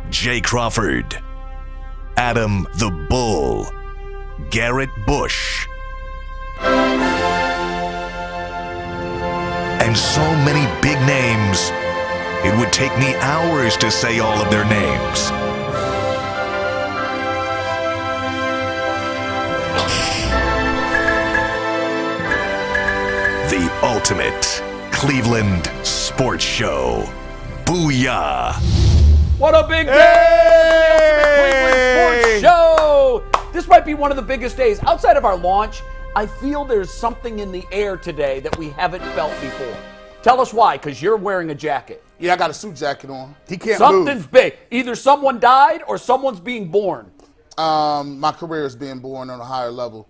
Jay Crawford, Adam the Bull, Garrett Bush, and so many big names, it would take me hours to say all of their names. The ultimate Cleveland sports show. Booyah! What a big day! Cleveland Sports Show! This might be one of the biggest days. Outside of our launch, I feel there's something in the air today that we haven't felt before. Tell us why, because you're wearing a jacket. Yeah, I got a suit jacket on. He can't Something's move. big. Either someone died or someone's being born. My career is being born on a higher level.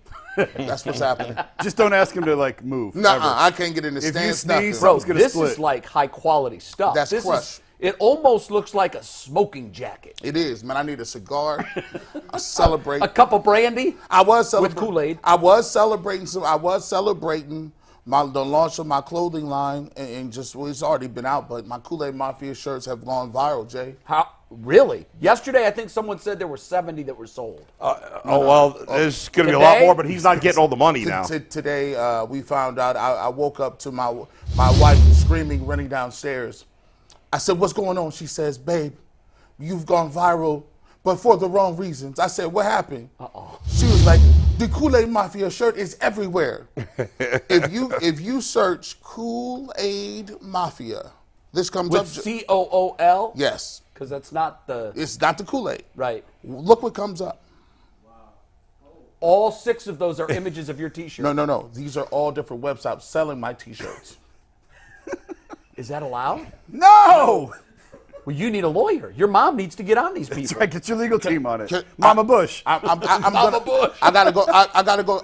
That's what's happening. Just don't ask him to, move. No, I can't get in the If you stance. sneeze, Bro, gonna this split. is like high-quality stuff. That's this crush. It almost looks like a smoking jacket. It is, man. I need a cigar. I celebrate. A cup of brandy? I was celebrating with Kool-Aid. I was celebrating the launch of my clothing line, and just it's already been out. But my Kool-Aid Mafia shirts have gone viral, Jay. How? Really? Yesterday, I think someone said there were 70 that were sold. There's going to be a lot more, but he's not getting all the money now. Today, we found out. I woke up to my wife screaming, running downstairs. I said, "What's going on?" She says, "Babe, you've gone viral, but for the wrong reasons." I said, "What happened?" She was like, "The Kool-Aid Mafia shirt is everywhere." If you search Kool-Aid Mafia, this comes With up. C-O-O-L? Yes. Because that's not the... It's not the Kool-Aid. Right. Look what comes up. All 6 of those are images of your T-shirt. No. These are all different websites selling my T-shirts. Is that allowed? No! Well, you need a lawyer. Your mom needs to get on these people. That's right. Get your legal team on it. Can- Mama Bush. Mama Bush. I gotta go.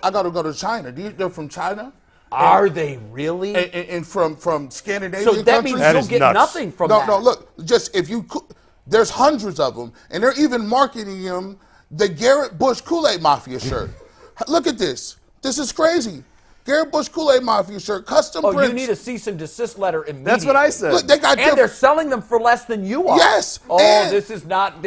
I gotta go to China. They're from China. Are they really? And from Scandinavian So that countries. means That you'll is get nuts. nothing from that. No. Look, just if you, there's hundreds of them, and they're even marketing them the Garrett Bush Kool-Aid Mafia shirt. Look at this. This is crazy. Garrett Bush Kool-Aid Mafia shirt, custom Oh, prints. you need a cease and desist letter immediately. That's what I said. Look, they got And they're different. selling them for less than you are. Yes, Oh, and- this is not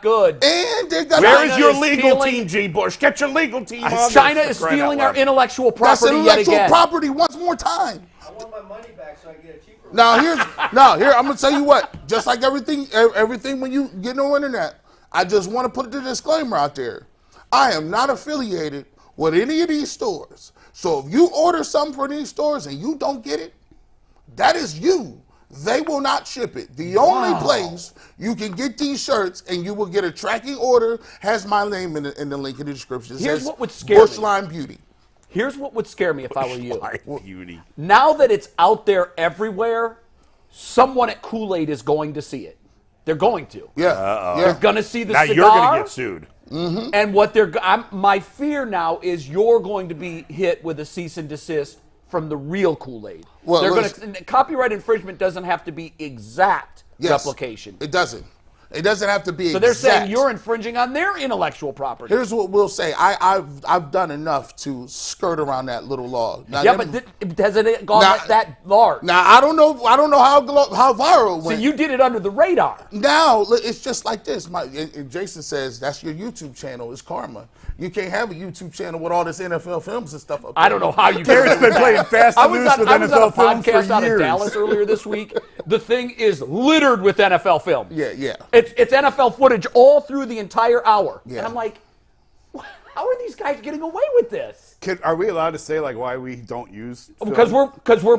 good. And they got. Where is China your is legal stealing- team, G. Bush? Get your legal team on China this, is for crying stealing out our loud. intellectual That's property yet intellectual again. property once more time. I want my money back so I get a cheaper one. Here, I'm gonna tell you what. Just like everything when you get on the internet, I just want to put the disclaimer out there. I am not affiliated with any of these stores. So if you order something from these stores and you don't get it, that is you. They will not ship it. The only place you can get these shirts and you will get a tracking order has my name in the link in the description. It Here's says what would scare me. Bushline Beauty. Here's what would scare me if I were you. Beauty. Now that it's out there everywhere, someone at Kool-Aid is going to see it. They're going to. Yeah. They're going to see the Now cigar. you're going to get sued. And what my fear now is you're going to be hit with a cease and desist from the real Kool-Aid. Well, They're listen- going to copyright infringement doesn't have to be exact Yes. replication. It doesn't. It doesn't have to be So they're saying exact. you're infringing on their intellectual property. Here's what we'll say. I've done enough to skirt around that little law. Now, Yeah, them- but has it gone Now- that large? Now I don't know how viral it So went. you did it under the radar. Now it's just like this. And Jason says that's your YouTube channel. It's karma. You can't have a YouTube channel with all this NFL films and stuff up there. I don't know how you Garrett's been playing fast I and was loose on, with I was on a NFL films podcast for out of years. Dallas earlier this week. The thing is littered with NFL films. Yeah. It's NFL footage all through the entire hour. Yeah. And I'm like, How are these guys getting away with this? Are we allowed to say like why we don't use? Because film?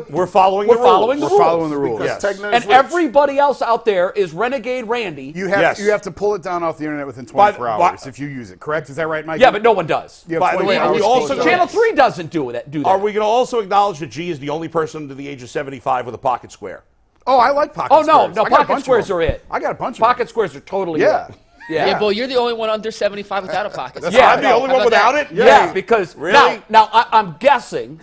we're following the rules. following the We're rules. following the rules. Because technically And it's rich. everybody else out there is Renegade Randy. You have to pull it down off the internet within 24 hours if you use it. Correct? Is that right, Mike? Yeah, but no one does. You have By the 24 way, are we hours to also pull it down. Channel 3 doesn't do that. Are we going to also acknowledge that G is the only person under the age of 75 with a pocket square? Oh, I like pocket Oh, squares. no, I got a pocket bunch of squares them. are it. I got a bunch of Pocket them. squares are totally Yeah. it. Yeah, Bull, you're the only one under 75 without a pocket. Yeah, I'm the only one without it? Yeah, because Really? now I'm guessing,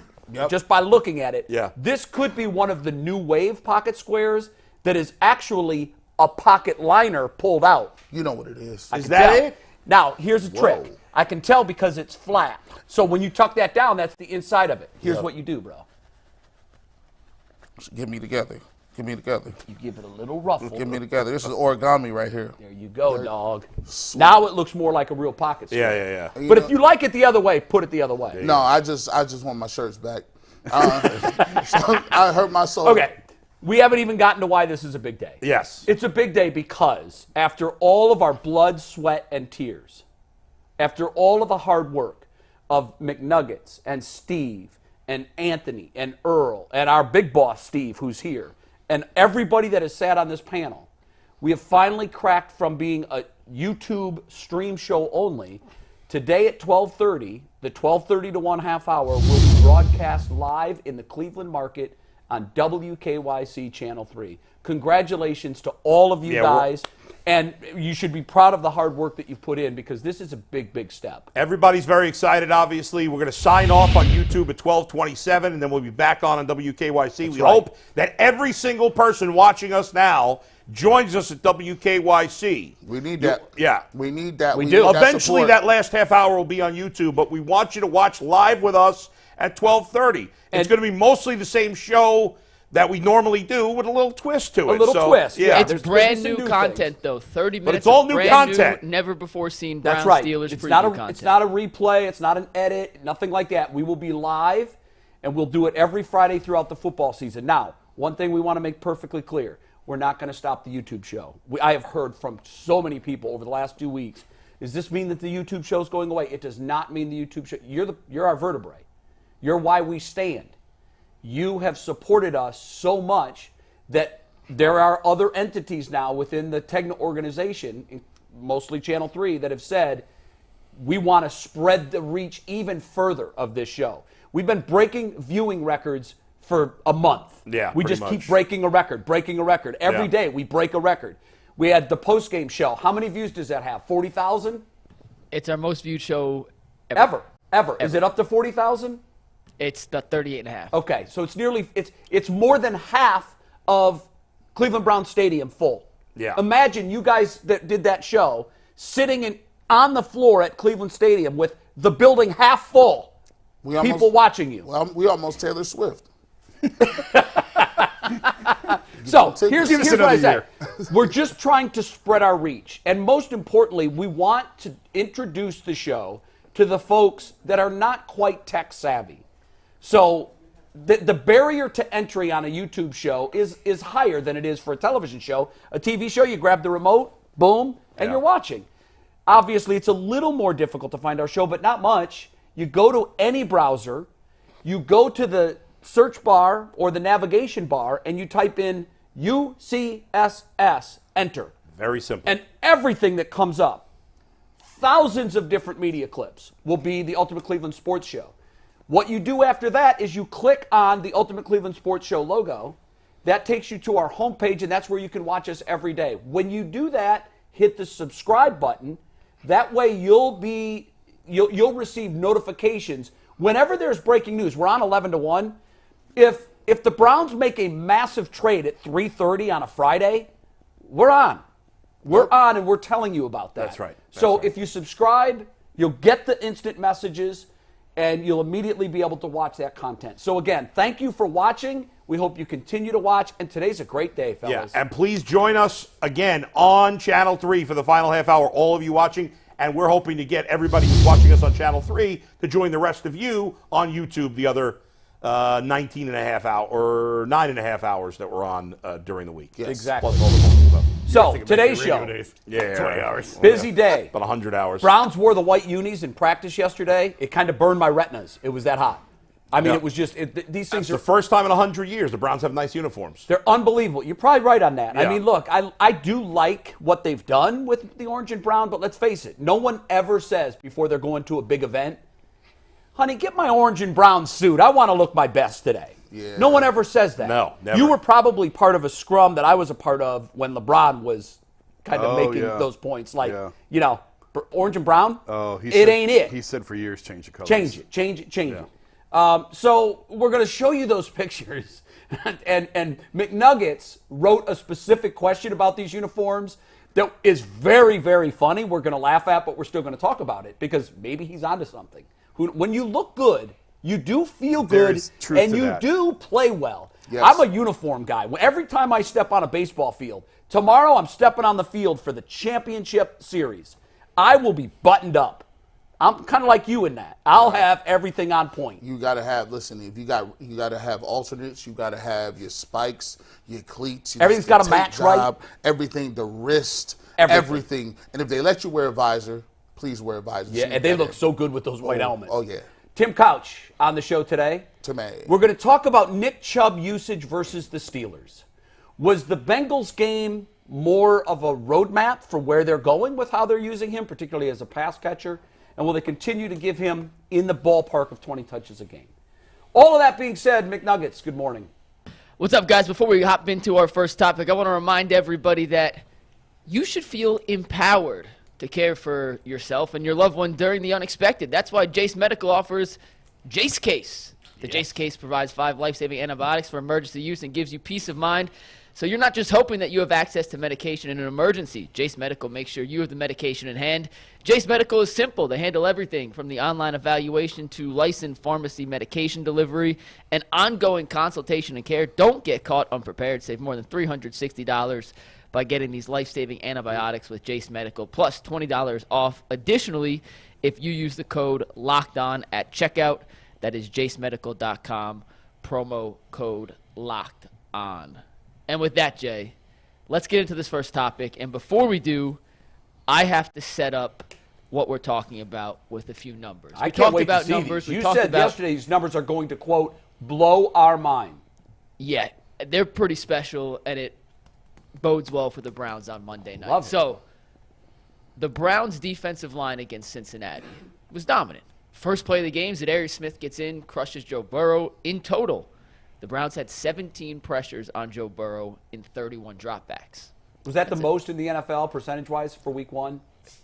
just by looking at it, Yeah. this could be one of the new wave pocket squares that is actually a pocket liner pulled out. You know what it is. Is that it? Now, here's a trick. I can tell because it's flat. So when you tuck that down, that's the inside of it. Here's what you do, bro. Get me together. Get me together. You give it a little ruffle. Get me together. This is origami right here. There you go, dog. Now it looks more like a real pocket square. Yeah. But if you like it the other way, put it the other way. No, I just want my shirts back. So I hurt my soul. Okay. We haven't even gotten to why this is a big day. Yes. It's a big day because after all of our blood, sweat, and tears, after all of the hard work of McNuggets and Steve and Anthony and Earl and our big boss, Steve, who's here, and everybody that has sat on this panel, we have finally cracked from being a YouTube stream show only. Today at 12:30, the 12:30 to 1 half hour will be broadcast live in the Cleveland market on WKYC Channel 3. Congratulations to all of you guys. And you should be proud of the hard work that you've put in because this is a big, big step. Everybody's very excited, obviously. We're going to sign off on YouTube at 12:27, and then we'll be back on WKYC. We hope that every single person watching us now joins us at WKYC. We need that. Yeah. We need that. We do. need Eventually, support. that last half hour will be on YouTube, but we want you to watch live with us at 12:30. It's going to be mostly the same show that we normally do with a little twist to it. A little twist, yeah. It's There's brand some new new content, though. 30 minutes it's all of new brand content. New, never before seen Browns Browns right. Steelers It's preview not a, content. It's not a replay. It's not an edit. Nothing like that. We will be live, and we'll do it every Friday throughout the football season. Now, one thing we want to make perfectly clear. We're not going to stop the YouTube show. I have heard from so many people over the last 2 weeks, does this mean that the YouTube show is going away? It does not mean the YouTube show. You're our vertebrae. You're why we stand. You have supported us so much that there are other entities now within the Tegna organization, mostly Channel 3, that have said, we want to spread the reach even further of this show. We've been breaking viewing records for a month. Yeah, we pretty just much. keep breaking a record. Every day we break a record. We had the post-game show. How many views does that have? 40,000? It's our most viewed show Ever. Is it up to 40,000? It's the 38.5. Okay, so it's more than half of Cleveland Browns Stadium full. Yeah. Imagine you guys that did that show sitting on the floor at Cleveland Stadium with the building half full. People watching you. Well, we almost Taylor Swift. So here's Give us what I another say. We're just trying to spread our reach. And most importantly, we want to introduce the show to the folks that are not quite tech savvy. So the barrier to entry on a YouTube show is higher than it is for a television show. A TV show, you grab the remote, boom, and you're watching. Obviously, it's a little more difficult to find our show, but not much. You go to any browser, you go to the search bar or the navigation bar, and you type in UCSS, enter. Very simple. And everything that comes up, thousands of different media clips, will be the Ultimate Cleveland Sports Show. What you do after that is you click on the Ultimate Cleveland Sports Show logo. That takes you to our homepage, and that's where you can watch us every day. When you do that, hit the subscribe button. That way you'll receive notifications whenever there's breaking news. We're on 11 to 1. If the Browns make a massive trade at 3:30 on a Friday, we're on. We're on, and we're telling you about that. That's right. So if you subscribe, you'll get the instant messages, and you'll immediately be able to watch that content. So again, thank you for watching. We hope you continue to watch, and today's a great day, fellas. Yeah, and please join us again on Channel 3 for the final half hour, all of you watching. And we're hoping to get everybody who's watching us on Channel 3 to join the rest of you on YouTube, the other 19 and a half hour or 9.5 hours that we're on during the week. Yes. Exactly. Plus all the bonus stuff. So, today's show, Yeah, 20 hours. busy day. About 100 hours. Browns wore the white unis in practice yesterday. It kind of burned my retinas. It was that hot. I mean, Yeah. it was just, these things It's the are, first time in 100 years the Browns have nice uniforms. they're unbelievable. You're probably right on that. I Yeah. mean, look, I do like what they've done with the orange and brown, but let's face it, no one ever says before they're going to a big event, honey, get my orange and brown suit. I want to look my best today. Yeah. No one ever says that. No, never. You were probably part of a scrum that I was a part of when LeBron was kind of making yeah. those points. Like, Yeah. you know, orange and brown, He it said, ain't it. He said for years, change the colors. Change it. So we're going to show you those pictures. and McNuggets wrote a specific question about these uniforms that is very, very funny. We're going to laugh at, but we're still going to talk about it because maybe he's onto something. When you look good, you do feel good, There's truth and to you that. do play well. Yes. I'm a uniform guy. Every time I step on a baseball field, tomorrow I'm stepping on the field for the championship series. I will be buttoned up. I'm kind of like you in that. I'll have everything on point. You gotta have. Listen, if you gotta have alternates. You gotta have your spikes, your cleats. Everything's your gotta match right. Everything, the wrist, Everything. everything. And if they let you wear a visor, please wear a visor. Yeah, and they look so good with those white helmets. Oh yeah. Tim Couch on the show today. Today. We're going to talk about Nick Chubb usage versus the Steelers. Was the Bengals game more of a roadmap for where they're going with how they're using him, particularly as a pass catcher? And will they continue to give him in the ballpark of 20 touches a game? All of that being said, McNuggets, good morning. What's up, guys? Before we hop into our first topic, I want to remind everybody that you should feel empowered to care for yourself and your loved one during the unexpected. That's why Jace Medical offers Jace Case. The Jace Case provides 5 life-saving antibiotics for emergency use and gives you peace of mind. So you're not just hoping that you have access to medication in an emergency. Jace Medical makes sure you have the medication in hand. Jace Medical is simple. They handle everything from the online evaluation to licensed pharmacy medication delivery and ongoing consultation and care. Don't get caught unprepared. Save more than $360 by getting these life-saving antibiotics with Jace Medical, plus $20 off. Additionally, if you use the code LOCKEDON at checkout, that is jacemedical.com, promo code LOCKEDON. And with that, Jay, let's get into this first topic. And before we do, I have to set up what we're talking about with a few numbers. I can't wait to see these. You said yesterday these numbers are going to, quote, blow our mind. Yeah, they're pretty special, and it bodes well for the Browns on Monday night. Love it. So, the Browns' defensive line against Cincinnati was dominant. First play of the game, Za'Darius Smith gets in, crushes Joe Burrow. In total, the Browns had 17 pressures on Joe Burrow in 31 dropbacks. Was that the most in the NFL percentage-wise for week one?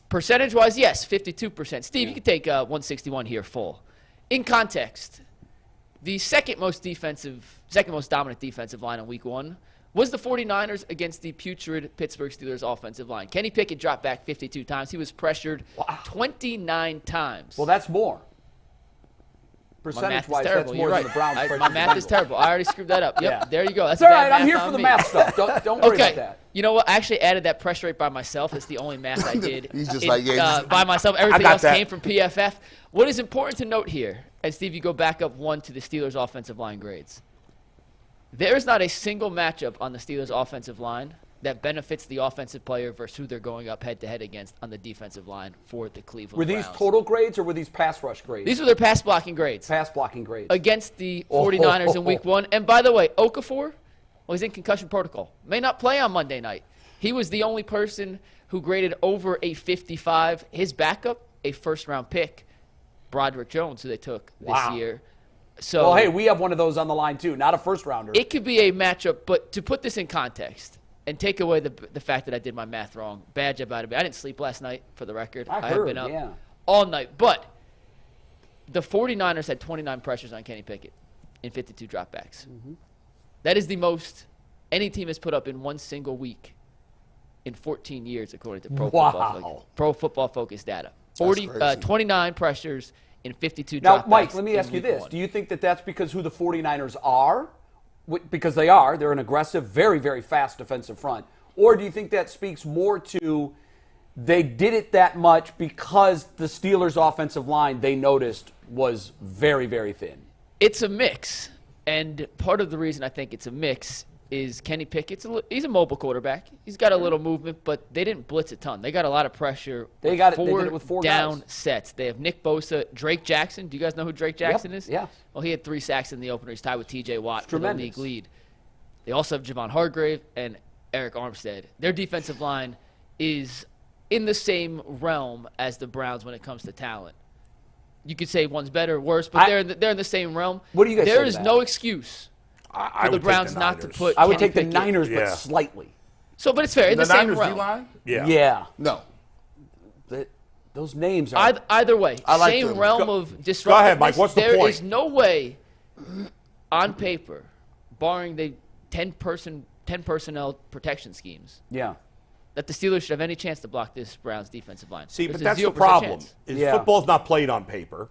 Percentage-wise, yes, 52%. Steve, you can take 161 here full. In context, the second most dominant defensive line in week one was the 49ers against the putrid Pittsburgh Steelers offensive line. Kenny Pickett dropped back 52 times. He was pressured 29 times. Well, that's more. My math is Percentage-wise, that's terrible. more You're than right. the Browns. My math is terrible. I already screwed that up. Yep, Yeah. there you go. That's It's all bad right. I'm math here on for the me. math stuff. Don't worry about that. You know what? I actually added that pressure rate by myself. It's the only math I did. He's just like, yeah, by myself. Everything got else that. came from PFF. What is important to note here, and Steve, you go back up one to the Steelers' offensive line grades. There is not a single matchup on the Steelers' offensive line that benefits the offensive player versus who they're going up head-to-head against on the defensive line for the Cleveland Were these Browns. total grades or were these pass rush grades? These were their pass blocking grades pass blocking grades. against the 49ers in week one. And by the way, Okafor, well, he's in concussion protocol. May not play on Monday night. He was the only person who graded over a 55. His backup, a first-round pick, Broderick Jones, who they took this year. So, well, hey, we have one of those on the line, too. Not a first-rounder. it could be a matchup, but to put this in context and take away the fact that I did my math wrong, bad job out of me. I didn't sleep last night, for the record. I have heard, been up yeah. all night. But the 49ers had 29 pressures on Kenny Pickett in 52 dropbacks. That is the most any team has put up in one single week in 14 years, according to Pro Football Focus data. 29 pressures in 52 dropbacks. Now, Mike, let me in ask you week this. one. Do you think that that's because who the 49ers are? Because they are. They're an aggressive, very, very fast defensive front. Or do you think that speaks more to they did it that much because the Steelers' offensive line, they noticed, was very, very thin? It's a mix. And part of the reason I think it's a mix is Kenny Pickett. He's a mobile quarterback. He's got a little movement, but they didn't blitz a ton. They got a lot of pressure. They did it with 4 down guys. sets. They have Nick Bosa, Drake Jackson. Do you guys know who Drake Jackson is? Yeah. Well, he had 3 sacks in the opener. He's tied with T.J. Watt for the Tremendous. league lead. They also have Javon Hargrave and Eric Armstead. Their defensive line is in the same realm as the Browns when it comes to talent. You could say one's better or worse, but they're in the same realm. What do you guys say There to is that? no excuse I for the would take Browns the not to Niners. put I would Kenny take the Pickett. Niners, Yeah. but slightly. So, but it's fair. In the same Niners realm. D-line? Yeah. Yeah. No. Those names are. Either way, I like same them. realm of disruption. ahead, Mike. What's the There point? is no way, on paper, barring the 10 personnel protection schemes, Yeah. that the Steelers should have any chance to block this Browns defensive line. See, There's but a that's 0% the problem. chance. Is Yeah. football's not played on paper.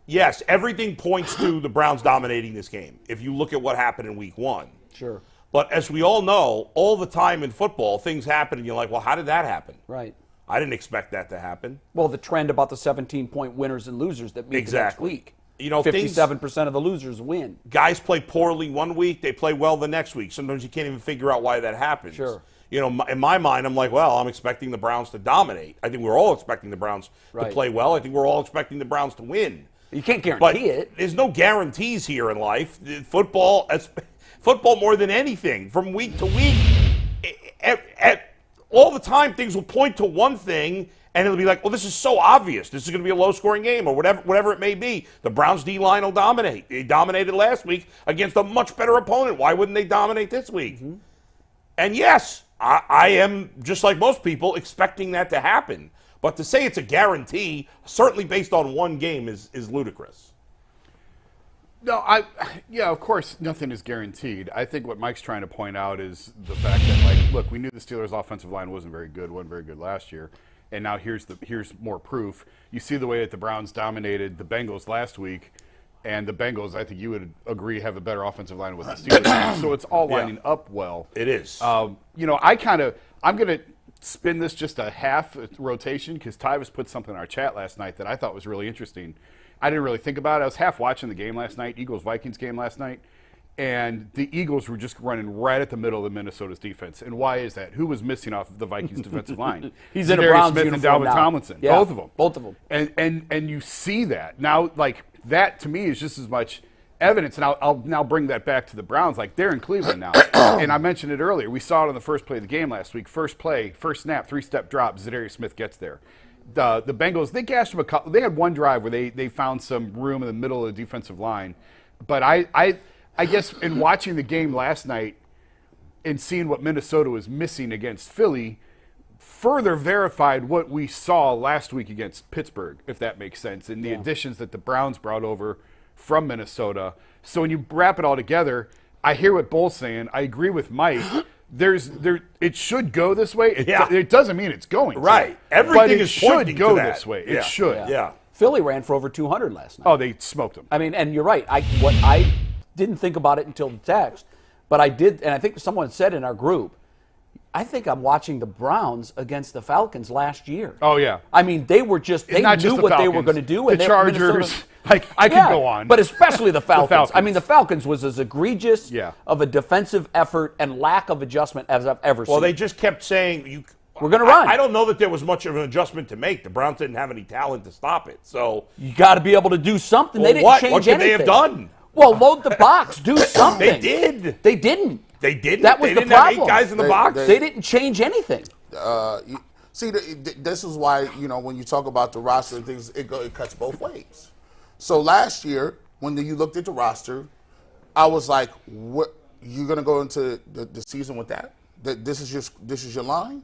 Yes, everything points to the Browns dominating this game. If you look at what happened in Week 1. Sure. But as we all know, all the time in football, things happen, and you're like, well, how did that happen? Right. I didn't expect that to happen. Well, the trend about the 17-point winners and losers that meet Exactly. the next week. You know, 57% of the losers win. Guys play poorly one week, they play well the next week. Sometimes you can't even figure out why that happens. Sure. You know, in my mind, I'm like, well, I'm expecting the Browns to dominate. I think we're all expecting the Browns to Right. play well. I think we're all expecting the Browns to win. You can't But guarantee it. there's no guarantees here in life. Football more than anything, from week to week, all the time things will point to one thing, and it'll be like, well, this is so obvious. This is going to be a low-scoring game, or whatever it may be. The Browns' D-line will dominate. They dominated last week against a much better opponent. Why wouldn't they dominate this week? Mm-hmm. And yes, I am, just like most people, expecting that to happen. But to say it's a guarantee, certainly based on one game, is ludicrous. No, yeah, of course, nothing is guaranteed. I think what Mike's trying to point out is the fact that, like, look, we knew the Steelers' offensive line wasn't very good last year, and now here's more proof. You see the way that the Browns dominated the Bengals last week, and the Bengals, I think you would agree, have a better offensive line with the Steelers. So it's all lining up well. It is. You know, I'm going to spin this just a half rotation because Tyvus put something in our chat last night that I thought was really interesting. I didn't really think about it. I was half watching the game last night, Eagles-Vikings game last night, and the Eagles were just running right at the middle of the Minnesota's defense. And why is that? Who was missing off of the Vikings' defensive line? He's in a Za'Darius Browns Smith and uniform Dalvin now. Tomlinson, Yeah, both of them. both of them. And you see that. Now, like, that to me is just as much evidence, and I'll now bring that back to the Browns. Like, they're in Cleveland now. And I mentioned it earlier. We saw it on the first play of the game last week. First play, first snap, 3-step drop, Za'Darius Smith gets there. The Bengals, they gashed them a couple. They had one drive where they found some room in the middle of the defensive line. But I guess in watching the game last night and seeing what Minnesota was missing against Philly further verified what we saw last week against Pittsburgh, if that makes sense, and the additions that the Browns brought over from Minnesota. So when you wrap it all together, I hear what Bull's saying. I agree with Mike. It should go this way. It doesn't mean it's going to. Right. Everything but it is should pointing go to that. this way. Yeah. It should. Yeah. Philly ran for over 200 last night. Oh, they smoked them. I mean, and you're right. I didn't think about it until the text, but I did, and I think someone said in our group, I think I'm watching the Browns against the Falcons last year. Oh, yeah. I mean, they were just, they Not knew just the what they were Falcons. going to do. The And Chargers. Minnesota- Like, I could go on. But especially the Falcons. Falcons. I mean, the Falcons was as egregious Yeah. of a defensive effort and lack of adjustment as I've ever seen. Well, they just kept saying We're gonna run. I don't know that there was much of an adjustment to make. The Browns didn't have any talent to stop it. So You got to be able to do something. Well, They didn't what? change What could they anything. have done? Well, load the box. Do something. they did. They didn't. They didn't. That was they the didn't have problem. 8 guys in the They- box. They didn't change anything. See, this is why, you know, when you talk about the roster and things, it cuts both ways. So last year, when you looked at the roster, I was like, "What? You're going to go into the season with that? This is your line?"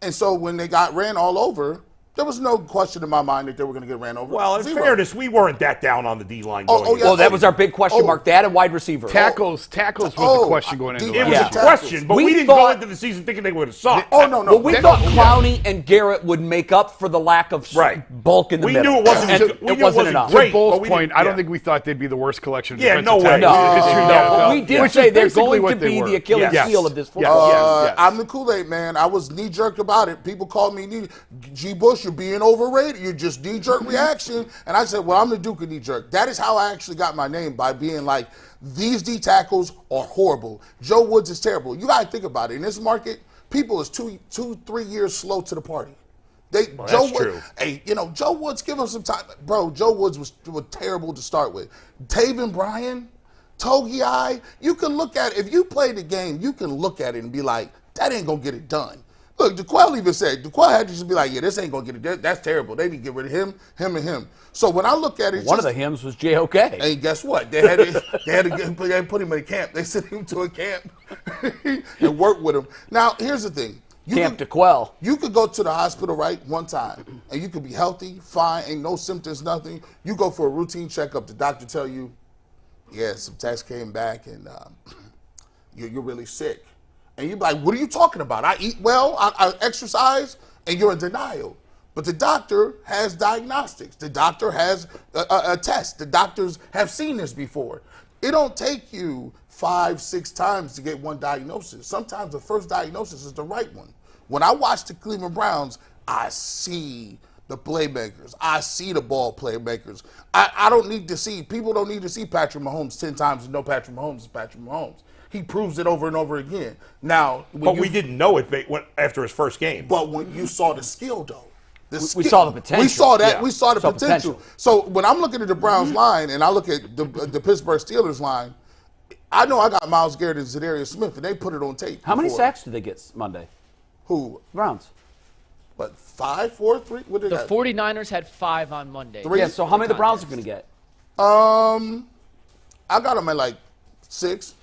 And so when they got ran all over, there was no question in my mind that they were going to get ran over. Well, in Zero. fairness, we weren't that down on the D-line going Oh, in. yeah. Well, that was our big question mark. That and wide receiver. Tackles was the question going into It It last was Yeah. a year. question, but We we didn't go thought- into the season thinking they would have sucked. Oh, no. Well, we thought Clowney and Garrett would make up for the lack of Right. bulk in the We middle. knew it wasn't- And we knew it wasn't wasn't enough. great. To Bull's but we point, didn't- I don't yeah. think we thought they'd be the worst collection of Yeah, defensive no way. tackles in the No, history of no, the NFL. but we did Which say is they're basically going what to they be were. the Achilles Yes. heel of this Yes. football. Yes. I'm the Kool-Aid man. I was knee-jerked about it. People called me G. Bush. you're being overrated. You're just knee-jerk reaction. And I said, well, I'm the Duke of knee-jerk. That is how I actually got my name, by being like, these D tackles are horrible. Joe Woods is terrible. You got to think about it. In this market, people is 2-3 years slow to the party. Joe Woods, true. Hey, Joe Woods, give him some time. Bro, Joe Woods was terrible to start with. Taven Bryan, Togiai, you can look at it. If you play the game, you can look at it and be like, that ain't going to get it done. Look, DeQuell even said, DeQuell had to just be like, yeah, this ain't going to get it. That's terrible. They need to get rid of him, and him. So when I look at it, One of the hymns was JOK. Hey, guess what? They had to put him in a camp. They sent him to a camp and work with him. Now, here's the thing. Camp DeQuell. You could go to the hospital, right, one time, and you could be healthy, fine, ain't no symptoms, nothing. You go for a routine checkup. The doctor tell you, yeah, some tests came back, and you're really sick. And you're like, what are you talking about? I eat well, I exercise, and you're in denial. But the doctor has diagnostics. The doctor has a test. The doctors have seen this before. It don't take you 5-6 times to get one diagnosis. Sometimes the first diagnosis is the right one. When I watch the Cleveland Browns, I see the playmakers. I see the ball playmakers. I don't need to see, people don't need to see Patrick Mahomes 10 times to know Patrick Mahomes is Patrick Mahomes. He proves it over and over again. Now, but we didn't know it after his first game. But when you saw the skill, though, we saw the potential. We saw that. Yeah. We saw the potential. So when I'm looking at the Browns line and I look at the Pittsburgh Steelers line, I know I got Myles Garrett and Za'Darius Smith, and they put it on tape. How many sacks did they get Monday? Who? Browns. But 5, 4, 3? What did The that? 49ers had 5 on Monday. 3? Yeah, so how many the Browns are going to get? I got them at like 6.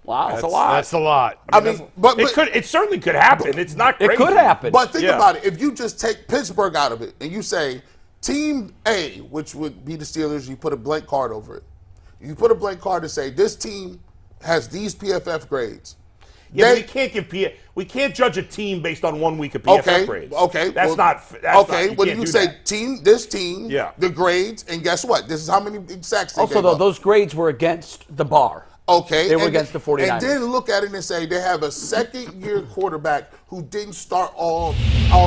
Wow. That's a lot. That's a lot. I mean, but It certainly could happen. It's not crazy. It could happen. But think Yeah. about it. If you just take Pittsburgh out of it and you say Team A, which would be the Steelers, you put a blank card over it. You put a blank card to say this team has these PFF grades. Yeah, we can't judge a team based on 1 week of PFF grades. Okay. That's well, not. When you say that. this team, Yeah. the grades, and guess what? This is how many sacks they Also, gave though, up. those grades were against the bar. Okay. They were against the 49ers. And then look at it and say they have a second-year quarterback who didn't start all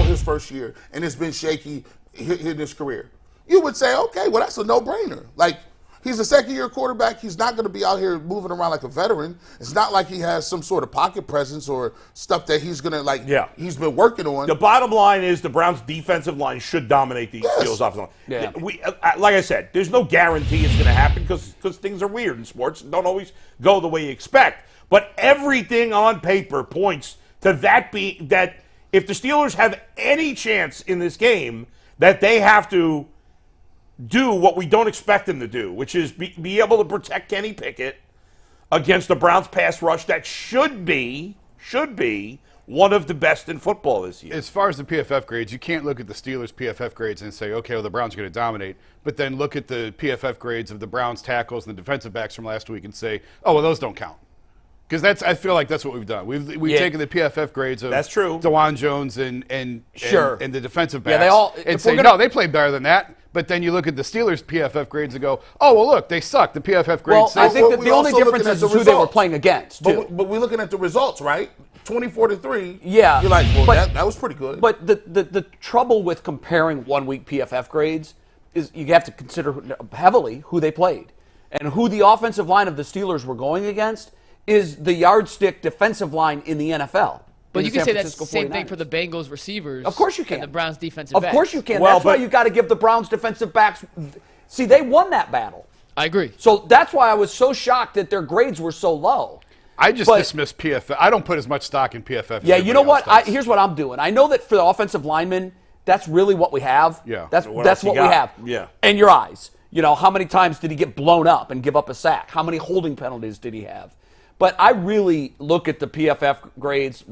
his first year and has been shaky in his career. You would say, okay, well, that's a no-brainer. Like, he's a second-year quarterback. He's not going to be out here moving around like a veteran. It's not like he has some sort of pocket presence or stestuff that he's going to, he's been working on. The bottom line is the Browns' defensive line should dominate the Steelers' offensive line. Yeah. Like I said, there's no guarantee it's going to happen because things are weird in sports and don't always go the way you expect. But everything on paper points to that if the Steelers have any chance in this game, that they have to do what we don't expect them to do, which is be able to protect Kenny Pickett against the Browns pass rush that should be one of the best in football this year. As far as the PFF grades, you can't look at the Steelers' PFF grades and say, okay, well, the Browns are going to dominate, but then look at the PFF grades of the Browns tackles and the defensive backs from last week and say, oh, well, those don't count. Because I feel like that's what we've done. We've taken the PFF grades of That's true. DeJuan Jones and the defensive backs they all- and if say, we're gonna- no, they played better than that. But then you look at the Steelers' PFF grades and go, oh, well, look, they suck. The PFF grades Well, say I think that we the only also difference looking at is the who they were results. playing against, too. But we're looking at the results, right? 24-3. Yeah, You're like, well, but- that was pretty good. But the trouble with comparing 1 week PFF grades is you have to consider heavily who they played. And who the offensive line of the Steelers were going against is the yardstick defensive line in the NFL. But in you the can San say that Francisco same thing 49ers. for the Bengals receivers. Of course you can. And the Browns defensive Of backs. course you can. Well, That's why but- you got to give the Browns defensive backs. See, they won that battle. I agree. So that's why I was so shocked that their grades were so low. I just But- dismiss PFF. I don't put as much stock in PFF. Yeah, as you know everybody what? else does. Here's what I'm doing. I know that for the offensive linemen, that's really what we have. Yeah. That's What that's else you what we got? have. Yeah. In your eyes. You know, how many times did he get blown up and give up a sack? How many holding penalties did he have? But I really look at the PFF grades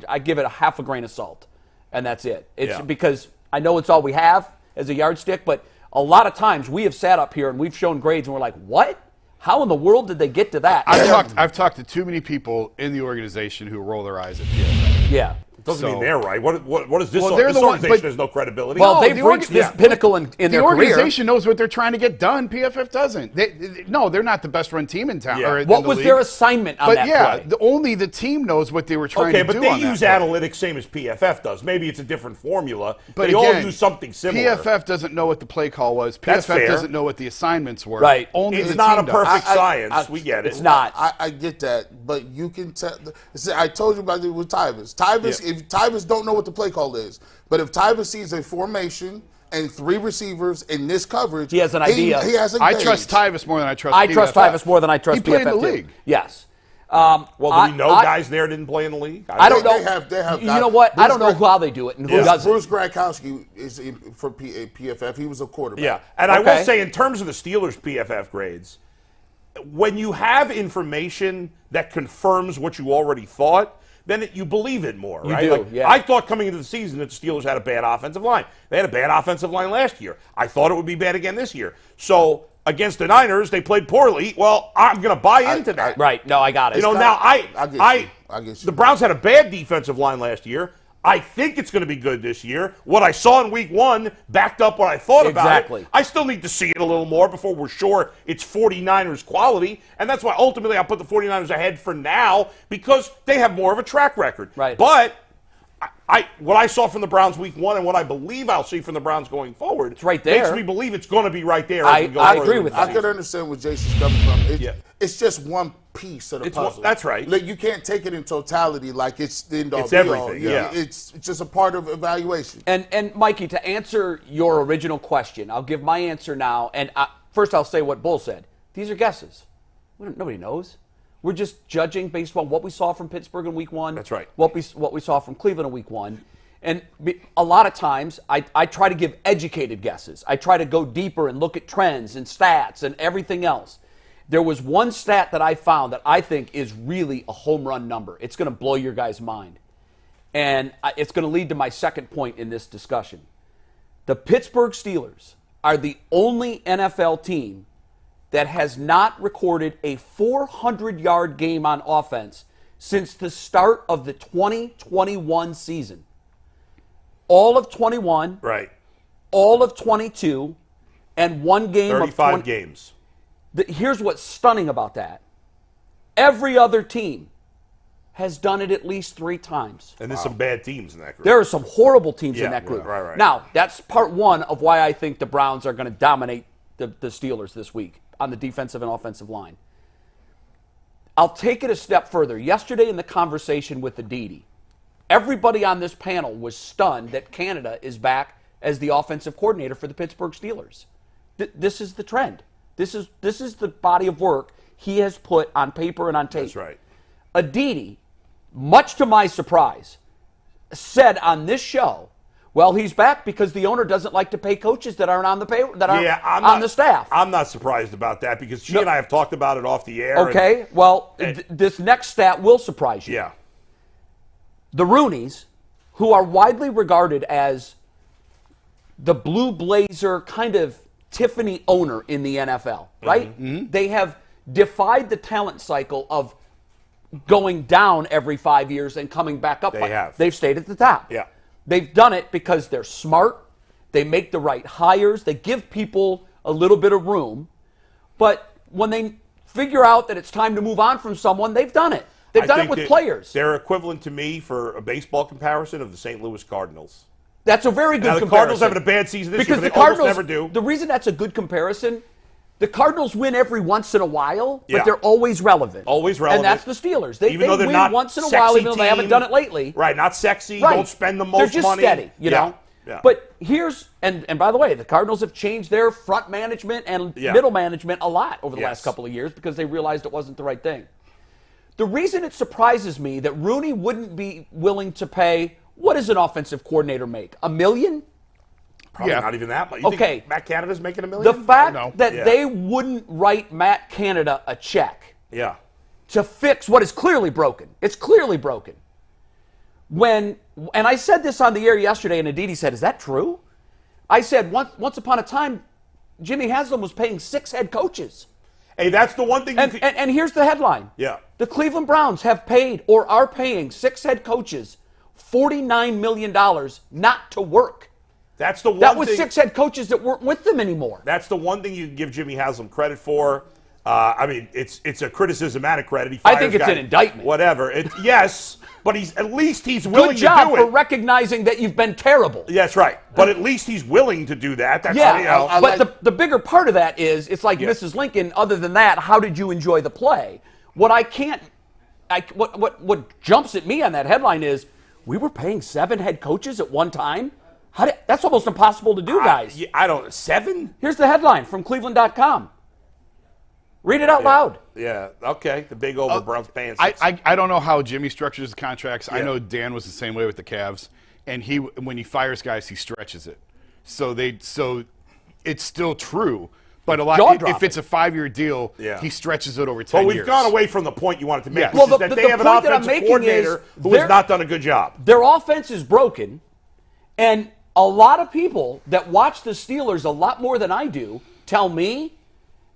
I give it a half a grain of salt, and that's it. It's because I know it's all we have as a yardstick, but a lot of times we have sat up here and we've shown grades and we're like, what? How in the world did they get to that? I've talked to too many people in the organization who roll their eyes at PFF. Yeah. Doesn't mean they're right. What is this? Well, they're this the one- organization but- has no credibility. Well, No, they've the reached this pinnacle in The their career. organization knows what they're trying to get done. PFF doesn't. They're not the best run team in town. Yeah. Or in What the was league. their assignment on But that yeah, play? only the team knows what they were trying Okay, to but do. they on use that play. analytics same as PFF does. Maybe it's a different formula. But they all again, use something similar. PFF doesn't know what the play call was. That's PFF fair. doesn't know what the assignments were. Right. Only It's the not a team does. perfect I- science. We get it. It's not. I get that, but you can tell. See, I told you about it with Tyvus. If Tyvus don't know what the play call is, but if Tyvus sees a formation and 3 receivers in this coverage, He has an idea. He has a I gauge. trust Tyvus more than I trust I PFF. trust Tyvus more than I trust He played in PFF the too. league. Yes. Well, do we know I- guys there didn't play in the league? I don't know. They have you guys. know what? I Bruce don't know Gra- how they do it and who Yeah. does it. Bruce Gradkowski is for PFF. He was a quarterback. Yeah, and I Okay. will say in terms of the Steelers' PFF grades, when you have information that confirms what you already thought, then you believe it more, You right? do, Like, yeah. I thought coming into the season that the Steelers had a bad offensive line. They had a bad offensive line last year. I thought it would be bad again this year. So against the Niners, they played poorly. Well, I'm going to buy into that. Right. No, I got it. You know, now I get you. I get you. the Browns had a bad defensive line last year. I think it's going to be good this year. What I saw in week 1 backed up what I thought about Exactly. it. I still need to see it a little more before we're sure it's 49ers quality. And that's why ultimately I put the 49ers ahead for now because they have more of a track record. Right. But what I saw from the Browns week 1 and what I believe I'll see from the Browns going forward It's right there. makes me believe it's going to be right there. I as we go agree further with in the that. I season. can understand where Jason's coming from. Yeah. It's just one piece of the It's one- puzzle. that's right. Like, you can't take it in totality like it's the end all It's be all. everything, yeah. It's just a part of evaluation. And Mikey, to answer your original question, I'll give my answer now. And first, I'll say what Bull said. These are guesses. Nobody knows. We're just judging based on what we saw from Pittsburgh in week 1. That's right. What we saw from Cleveland in week 1. And a lot of times, I try to give educated guesses. I try to go deeper and look at trends and stats and everything else. There was one stat that I found that I think is really a home run number. It's going to blow your guys' mind. And it's going to lead to my second point in this discussion. The Pittsburgh Steelers are the only NFL team that has not recorded a 400-yard game on offense since the start of the 2021 season. All of 21, Right. all of 22, and one game of 35 20. games. Here's what's stunning about that. Every other team has done it at least 3 times. And there's some bad teams in that group. There are some horrible teams in Yeah, that group. right. Now, that's part one of why I think the Browns are going to dominate the Steelers this week on the defensive and offensive line. I'll take it a step further. Yesterday in the conversation with Aditi, everybody on this panel was stunned that Canada is back as the offensive coordinator for the Pittsburgh Steelers. This is the trend. This is the body of work he has put on paper and on tape. That's right. Aditi, much to my surprise, said on this show, well, he's back because the owner doesn't like to pay coaches that aren't on the pay, that aren't on the staff. I'm not surprised about that because she and I have talked about it off the air. Okay, well, this next stat will surprise you. Yeah. The Rooneys, who are widely regarded as the blue blazer kind of Tiffany owner in the NFL, right? Mm-hmm. They have defied the talent cycle of going down every 5 years and coming back up. They have. They've stayed at the top. Yeah. They've done it because they're smart. They make the right hires. They give people a little bit of room. But when they figure out that it's time to move on from someone, they've done it. They've done it with players. They're equivalent to me for a baseball comparison of the St. Louis Cardinals. That's a very good Now, the comparison. Cardinals having a bad season this year, because but the they almost Cardinals never do. The reason that's a good comparison, the Cardinals win every once in a while, but Yeah. they're always relevant. Always relevant. And that's the Steelers. They Even though they're win not once in a sexy while, even though they team. haven't done it lately. Right, not sexy, Right. don't spend the most They're just money. steady, you know. Yeah. But here's and by the way, the Cardinals have changed their front management and middle management a lot over the last couple of years because they realized it wasn't the right thing. The reason it surprises me that Rooney wouldn't be willing to pay, what does an offensive coordinator make? $1 million? Probably not even that much. You Okay. think Matt Canada's making $1 million? The fact that Yeah. they wouldn't write Matt Canada a check Yeah. to fix what is clearly broken. It's clearly broken. And I said this on the air yesterday, and Aditi said, is that true? I said, once upon a time, Jimmy Haslam was paying 6 head coaches. Hey, that's the one thing you could... And here's the headline. Yeah. The Cleveland Browns have paid or are paying 6 head coaches $49 million not to work. That's the one That was thing, 6 head coaches that weren't with them anymore. That's the one thing you can give Jimmy Haslam credit for. I mean, it's a criticism and a credit. I think it's an indictment. Whatever. Yes, but at least he's willing Good job to do it. for recognizing that you've been terrible. That's right. But at least he's willing to do that. That's, Yeah, you know, but the bigger part of that is, it's like Mrs. Lincoln, other than that, how did you enjoy the play? What jumps at me on that headline is, we were paying 7 head coaches at one time? That's almost impossible to do, guys. I don't. 7? Here's the headline from Cleveland.com. Read it out loud. Yeah. Okay. The big over Browns pants. I don't know how Jimmy structures the contracts. Yeah. I know Dan was the same way with the Cavs, and when he fires guys, he stretches it. So it's still true. But if it's a 5-year deal, he stretches it over 10 years. But we've gone away from the point you wanted to make. Yes. Well, Well, that they have an point that I'm offensive making coordinator is who has not done a good job. Their offense is broken, and a lot of people that watch the Steelers a lot more than I do tell me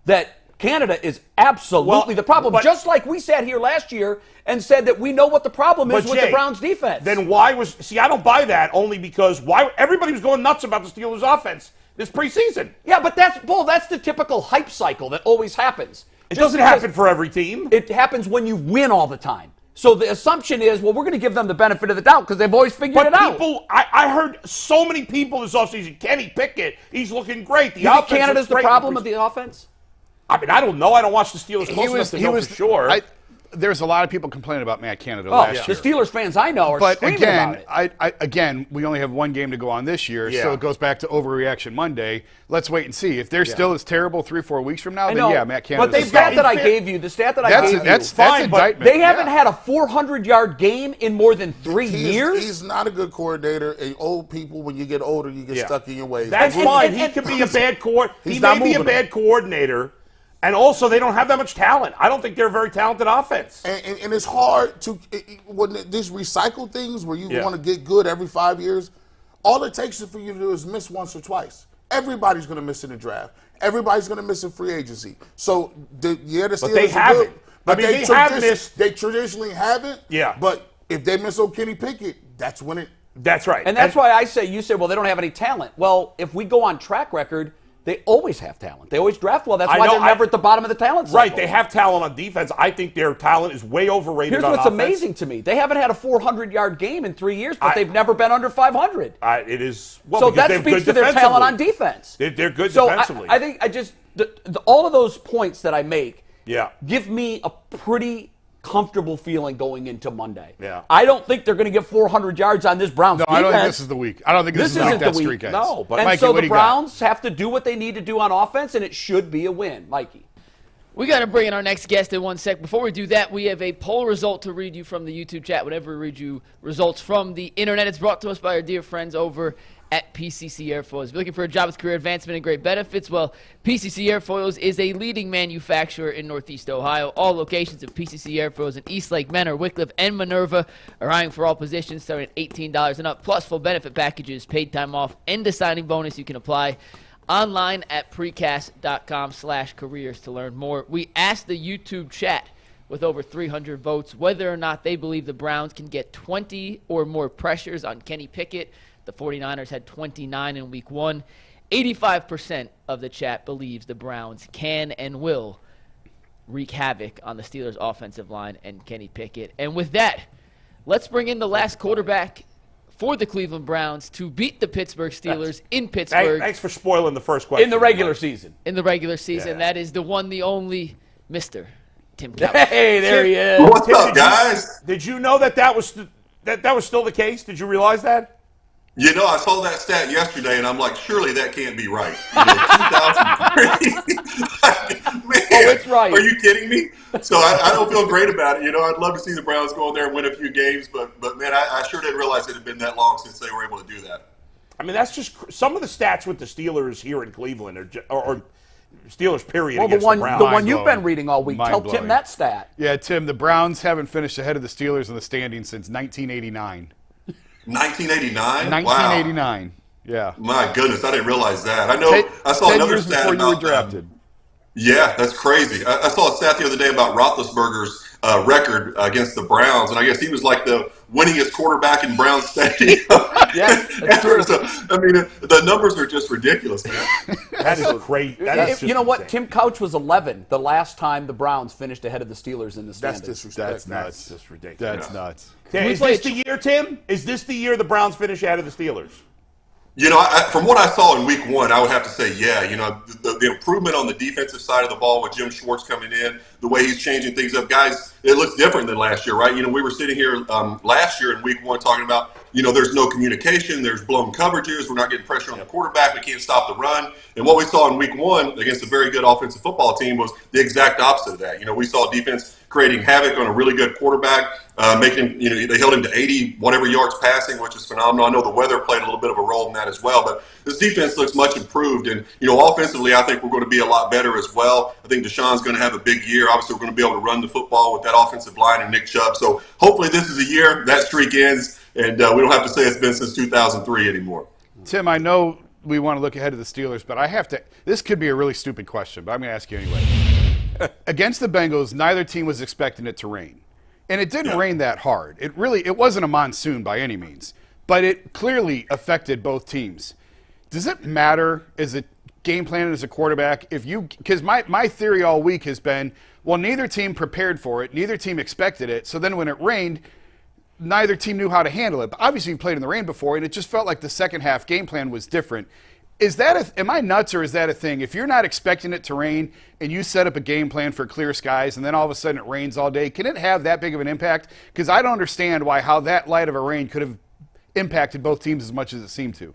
that Canada is absolutely the problem. but- Just like we sat here last year and said that we know what the problem is But with the Jay, Browns defense. Then why I don't buy that only because everybody was going nuts about the Steelers offense this preseason. Yeah, but that's the typical hype cycle that always happens. It doesn't happen for every team. It happens when you win all the time. So the assumption is, well, we're going to give them the benefit of the doubt because they've always figured it out. I heard so many people this offseason, Kenny Pickett, he's looking great. You think Canada's the problem of the offense? I mean, I don't know. I don't watch the Steelers close enough to know for sure. There's a lot of people complaining about Matt Canada last year. The Steelers fans I know are screaming about it. Again, we only have one game to go on this year, so it goes back to overreaction Monday. Let's wait and see. If they're still as terrible 3 or 4 weeks from now, then Matt Canada. But the stat that I gave you, that's indictment. They haven't had a 400-yard game in more than 3 years. He's not a good coordinator. And old people, when you get older, you get stuck in your ways. That's fine. He could be a bad coordinator. He may be a bad coordinator. And also, they don't have that much talent. I don't think they're a very talented offense. And it's hard to when these recycle things where you want to get good every 5 years. All it takes for you to do is miss once or twice. Everybody's going to miss in the draft. Everybody's going to miss in free agency. So the Steelers but they haven't. But they have missed. They traditionally haven't. Yeah. But if they miss on Kenny Pickett, that's when it. That's right. And that's why I say, you say, well, they don't have any talent. Well, if we go on track record, they always have talent. They always draft well. That's why they're never at the bottom of the talent cycle. Right, they have talent on defense. I think their talent is way overrated Here's on what's offense. amazing to me. They haven't had a 400-yard game in 3 years, but they've never been under 500. It is. Well, so that speaks to their talent on defense. They're good so defensively. I think all of those points that I make give me a pretty comfortable feeling going into Monday. Yeah. I don't think they're going to get 400 yards on this Browns defense. I don't think this is the week. I don't think this is isn't that the week. streak, guys. No, but and Mikey, so what do the you got? Browns have to do what they need to do on offense, and it should be a win. Mikey. We got to bring in our next guest in 1 sec. Before we do that, we have a poll result to read you from the YouTube chat. Whenever we read you results from the internet, it's brought to us by our dear friends over at PCC Airfoils. If you're looking for a job with career advancement and great benefits, well, PCC Airfoils is a leading manufacturer in Northeast Ohio. All locations of PCC Airfoils in Eastlake, Menor, Wickliffe, and Minerva are hiring for all positions starting at $18 and up, plus full benefit packages, paid time off, and a signing bonus. You can apply online at precast.com/careers to learn more. We asked the YouTube chat with over 300 votes whether or not they believe the Browns can get 20 or more pressures on Kenny Pickett. The 49ers had 29 in week 1. 85% of the chat believes the Browns can and will wreak havoc on the Steelers' offensive line and Kenny Pickett. And with that, let's bring in the last quarterback for the Cleveland Browns to beat the Pittsburgh Steelers in Pittsburgh. Thanks for spoiling the first question. In the regular season. In the regular season. That is the one, the only Mr. Tim Couch. Hey, there he is. What's up, guys? Did you know that was still the case? Did you realize that? You know, I saw that stat yesterday, and I'm like, surely that can't be right. 2003. Man, it's right. Are you kidding me? So I don't feel great about it. I'd love to see the Browns go in there and win a few games, but man, I sure didn't realize it had been that long since they were able to do that. I mean, that's just some of the stats with the Steelers here in Cleveland, or Steelers period Well, against the Browns. the one you've been reading all week. Tell Tim that stat. Yeah, Tim, the Browns haven't finished ahead of the Steelers in the standings since 1989. 1989? 1989. Wow. Yeah. My goodness, I didn't realize that. I know. I saw 10 another years stat before about you were drafted. Yeah, that's crazy. I saw a stat the other day about Roethlisberger's record against the Browns, and I guess he was like the winningest quarterback in Browns Stadium. Yes, that's true. So, I mean, the numbers are just ridiculous, man. That is great. You know what? Tim Couch was 11 the last time the Browns finished ahead of the Steelers in the standings. That's disrespect. That's nuts. That's ridiculous. That's nuts. Tim, is this the year, Tim? Is this the year the Browns finish ahead of the Steelers? You know, from what I saw in week one, I would have to say, yeah. You know, the improvement on the defensive side of the ball with Jim Schwartz coming in, the way he's changing things up. Guys, it looks different than last year, right? You know, we were sitting here last year in week one talking about, you know, there's no communication, there's blown coverages, we're not getting pressure on the quarterback, we can't stop the run. And what we saw in week one against a very good offensive football team was the exact opposite of that. You know, we saw defense creating havoc on a really good quarterback, making him, you know, they held him to 80 whatever yards passing, which is phenomenal. I know the weather played a little bit of a role in that as well, but this defense looks much improved. And, you know, offensively, I think we're going to be a lot better as well. I think Deshaun's going to have a big year. Obviously, we're going to be able to run the football with that offensive line and Nick Chubb. So hopefully this is a year that streak ends, and we don't have to say it's been since 2003 anymore. Tim, I know we want to look ahead of the Steelers, but I have to – this could be a really stupid question, but I'm going to ask you anyway. Against the Bengals, neither team was expecting it to rain. And it didn't rain that hard. It wasn't a monsoon by any means, but it clearly affected both teams. Does it matter as a game plan as a quarterback because my theory all week has been, well, neither team prepared for it, neither team expected it, so then when it rained, neither team knew how to handle it. But obviously you played in the rain before, and it just felt like the second half game plan was different. Am I nuts, or is that a thing? If you're not expecting it to rain and you set up a game plan for clear skies and then all of a sudden it rains all day, can it have that big of an impact? Because I don't understand how that light of a rain could have impacted both teams as much as it seemed to.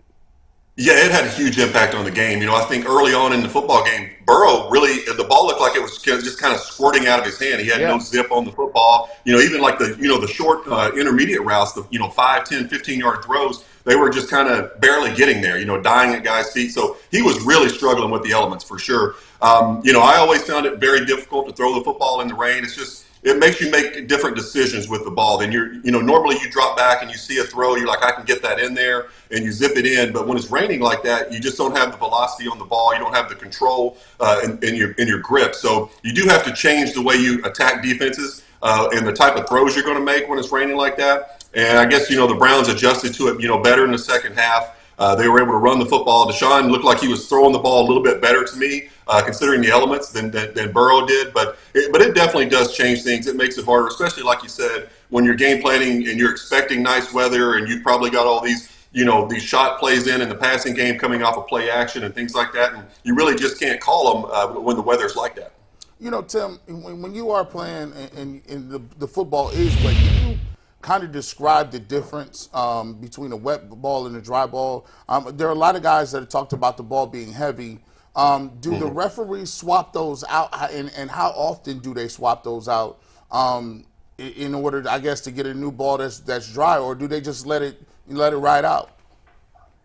Yeah, it had a huge impact on the game. You know, I think early on in the football game, Burrow the ball looked like it was just kind of squirting out of his hand. He had no zip on the football. You know, even like the short intermediate routes, the 5, 10, 15-yard throws, they were just kind of barely getting there, dying at guys' feet. So he was really struggling with the elements for sure. I always found it very difficult to throw the football in the rain. It makes you make different decisions with the ball. Then normally you drop back and you see a throw, you're like, I can get that in there, and you zip it in. But when it's raining like that, you just don't have the velocity on the ball. You don't have the control in your grip. So you do have to change the way you attack defenses and the type of throws you're going to make when it's raining like that. And I guess, the Browns adjusted to it, better in the second half. They were able to run the football. Deshaun looked like he was throwing the ball a little bit better to me, considering the elements than Burrow did. But it definitely does change things. It makes it harder, especially like you said, when you're game planning and you're expecting nice weather and you've probably got all these, these shot plays in the passing game coming off of play action and things like that. And you really just can't call them when the weather's like that. Tim, when you are playing and the football is wet, can you kind of describe the difference between a wet ball and a dry ball? There are a lot of guys that have talked about the ball being heavy. Do the referees swap those out, and how often do they swap those out in order, I guess, to get a new ball that's dry, or do they just let it ride out?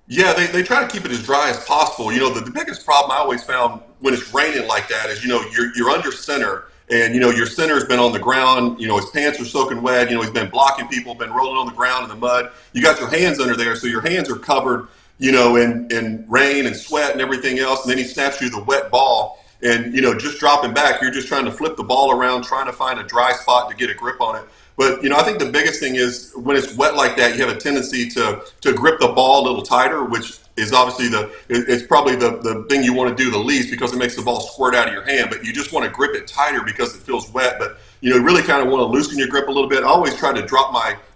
Yeah, they try to keep it as dry as possible. The biggest problem I always found when it's raining like that is, you're under center. And, your center's been on the ground, his pants are soaking wet, he's been blocking people, been rolling on the ground in the mud. You got your hands under there, so your hands are covered, in rain and sweat and everything else. And then he snaps you the wet ball. And, just dropping back, you're just trying to flip the ball around, trying to find a dry spot to get a grip on it. But, I think the biggest thing is when it's wet like that, you have a tendency to grip the ball a little tighter, which is obviously it's probably the thing you want to do the least because it makes the ball squirt out of your hand, but you just want to grip it tighter because it feels wet. But, you really kind of want to loosen your grip a little bit. I always try to drop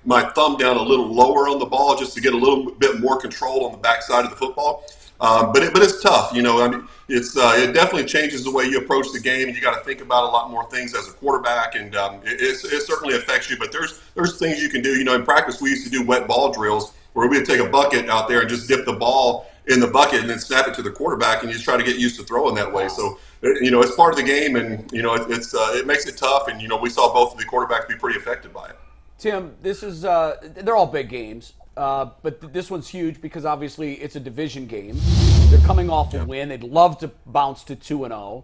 my thumb down a little lower on the ball just to get a little bit more control on the backside of the football. But it's tough, it definitely changes the way you approach the game, and you got to think about a lot more things as a quarterback, and it certainly affects you. But there's things you can do. In practice we used to do wet ball drills where we would take a bucket out there and just dip the ball in the bucket and then snap it to the quarterback, and you just try to get used to throwing that way. So it's part of the game, and it makes it tough, and we saw both of the quarterbacks be pretty affected by it. Tim, this is they're all big games. But this one's huge because obviously it's a division game. They're coming off a win. They'd love to bounce to 2-0.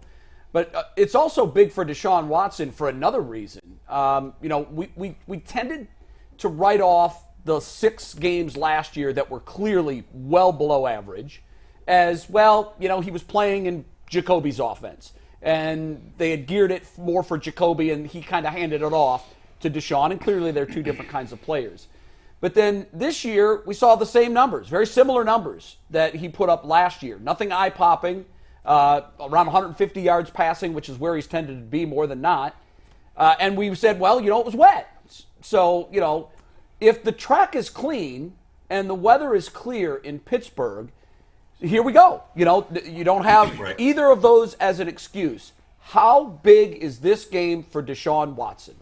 But it's also big for Deshaun Watson for another reason. We tended to write off the 6 games last year that were clearly well below average as, well, he was playing in Jacoby's offense. and they had geared it more for Jacoby, and he kind of handed it off to Deshaun, and clearly they're two different kinds of players. But then this year, we saw the same numbers, very similar numbers that he put up last year. Nothing eye-popping, around 150 yards passing, which is where he's tended to be more than not. And we said, well, it was wet. So, if the track is clean and the weather is clear in Pittsburgh, here we go. You don't have Right. either of those as an excuse. How big is this game for Deshaun Watson?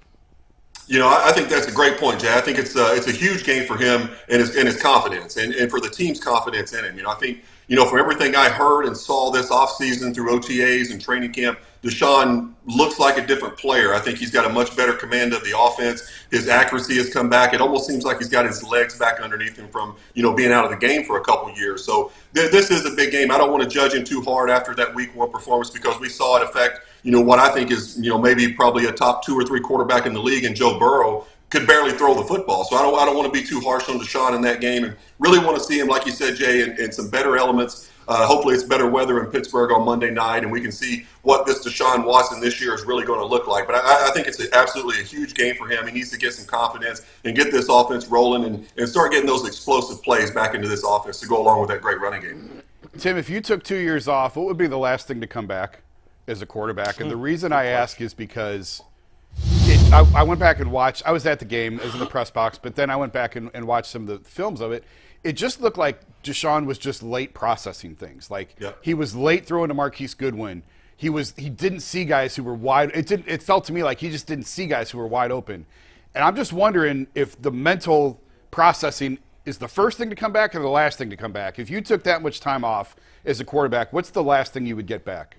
I think that's a great point, Jay. I think it's a huge game for him and his confidence and for the team's confidence in him. I think, from everything I heard and saw this offseason through OTAs and training camp, Deshaun looks like a different player. I think he's got a much better command of the offense. His accuracy has come back. It almost seems like he's got his legs back underneath him from, being out of the game for a couple years. So this is a big game. I don't want to judge him too hard after that week 1 performance because we saw it affect what I think is, maybe probably a top 2 or 3 quarterback in the league, and Joe Burrow could barely throw the football. So I don't want to be too harsh on Deshaun in that game, and really want to see him, like you said, Jay, in some better elements. Hopefully it's better weather in Pittsburgh on Monday night, and we can see what this Deshaun Watson this year is really going to look like. But I think it's absolutely a huge game for him. He needs to get some confidence and get this offense rolling and start getting those explosive plays back into this offense to go along with that great running game. Tim, if you took 2 years off, what would be the last thing to come back as a quarterback? And the reason I ask is because I went back and watched. I was at the game, I was in the press box, but then I went back and watched some of the films of it. It just looked like Deshaun was just late processing things. He was late throwing to Marquise Goodwin. He didn't see guys who were wide. It felt to me like he just didn't see guys who were wide open. And I'm just wondering if the mental processing is the first thing to come back or the last thing to come back. If you took that much time off as a quarterback, what's the last thing you would get back?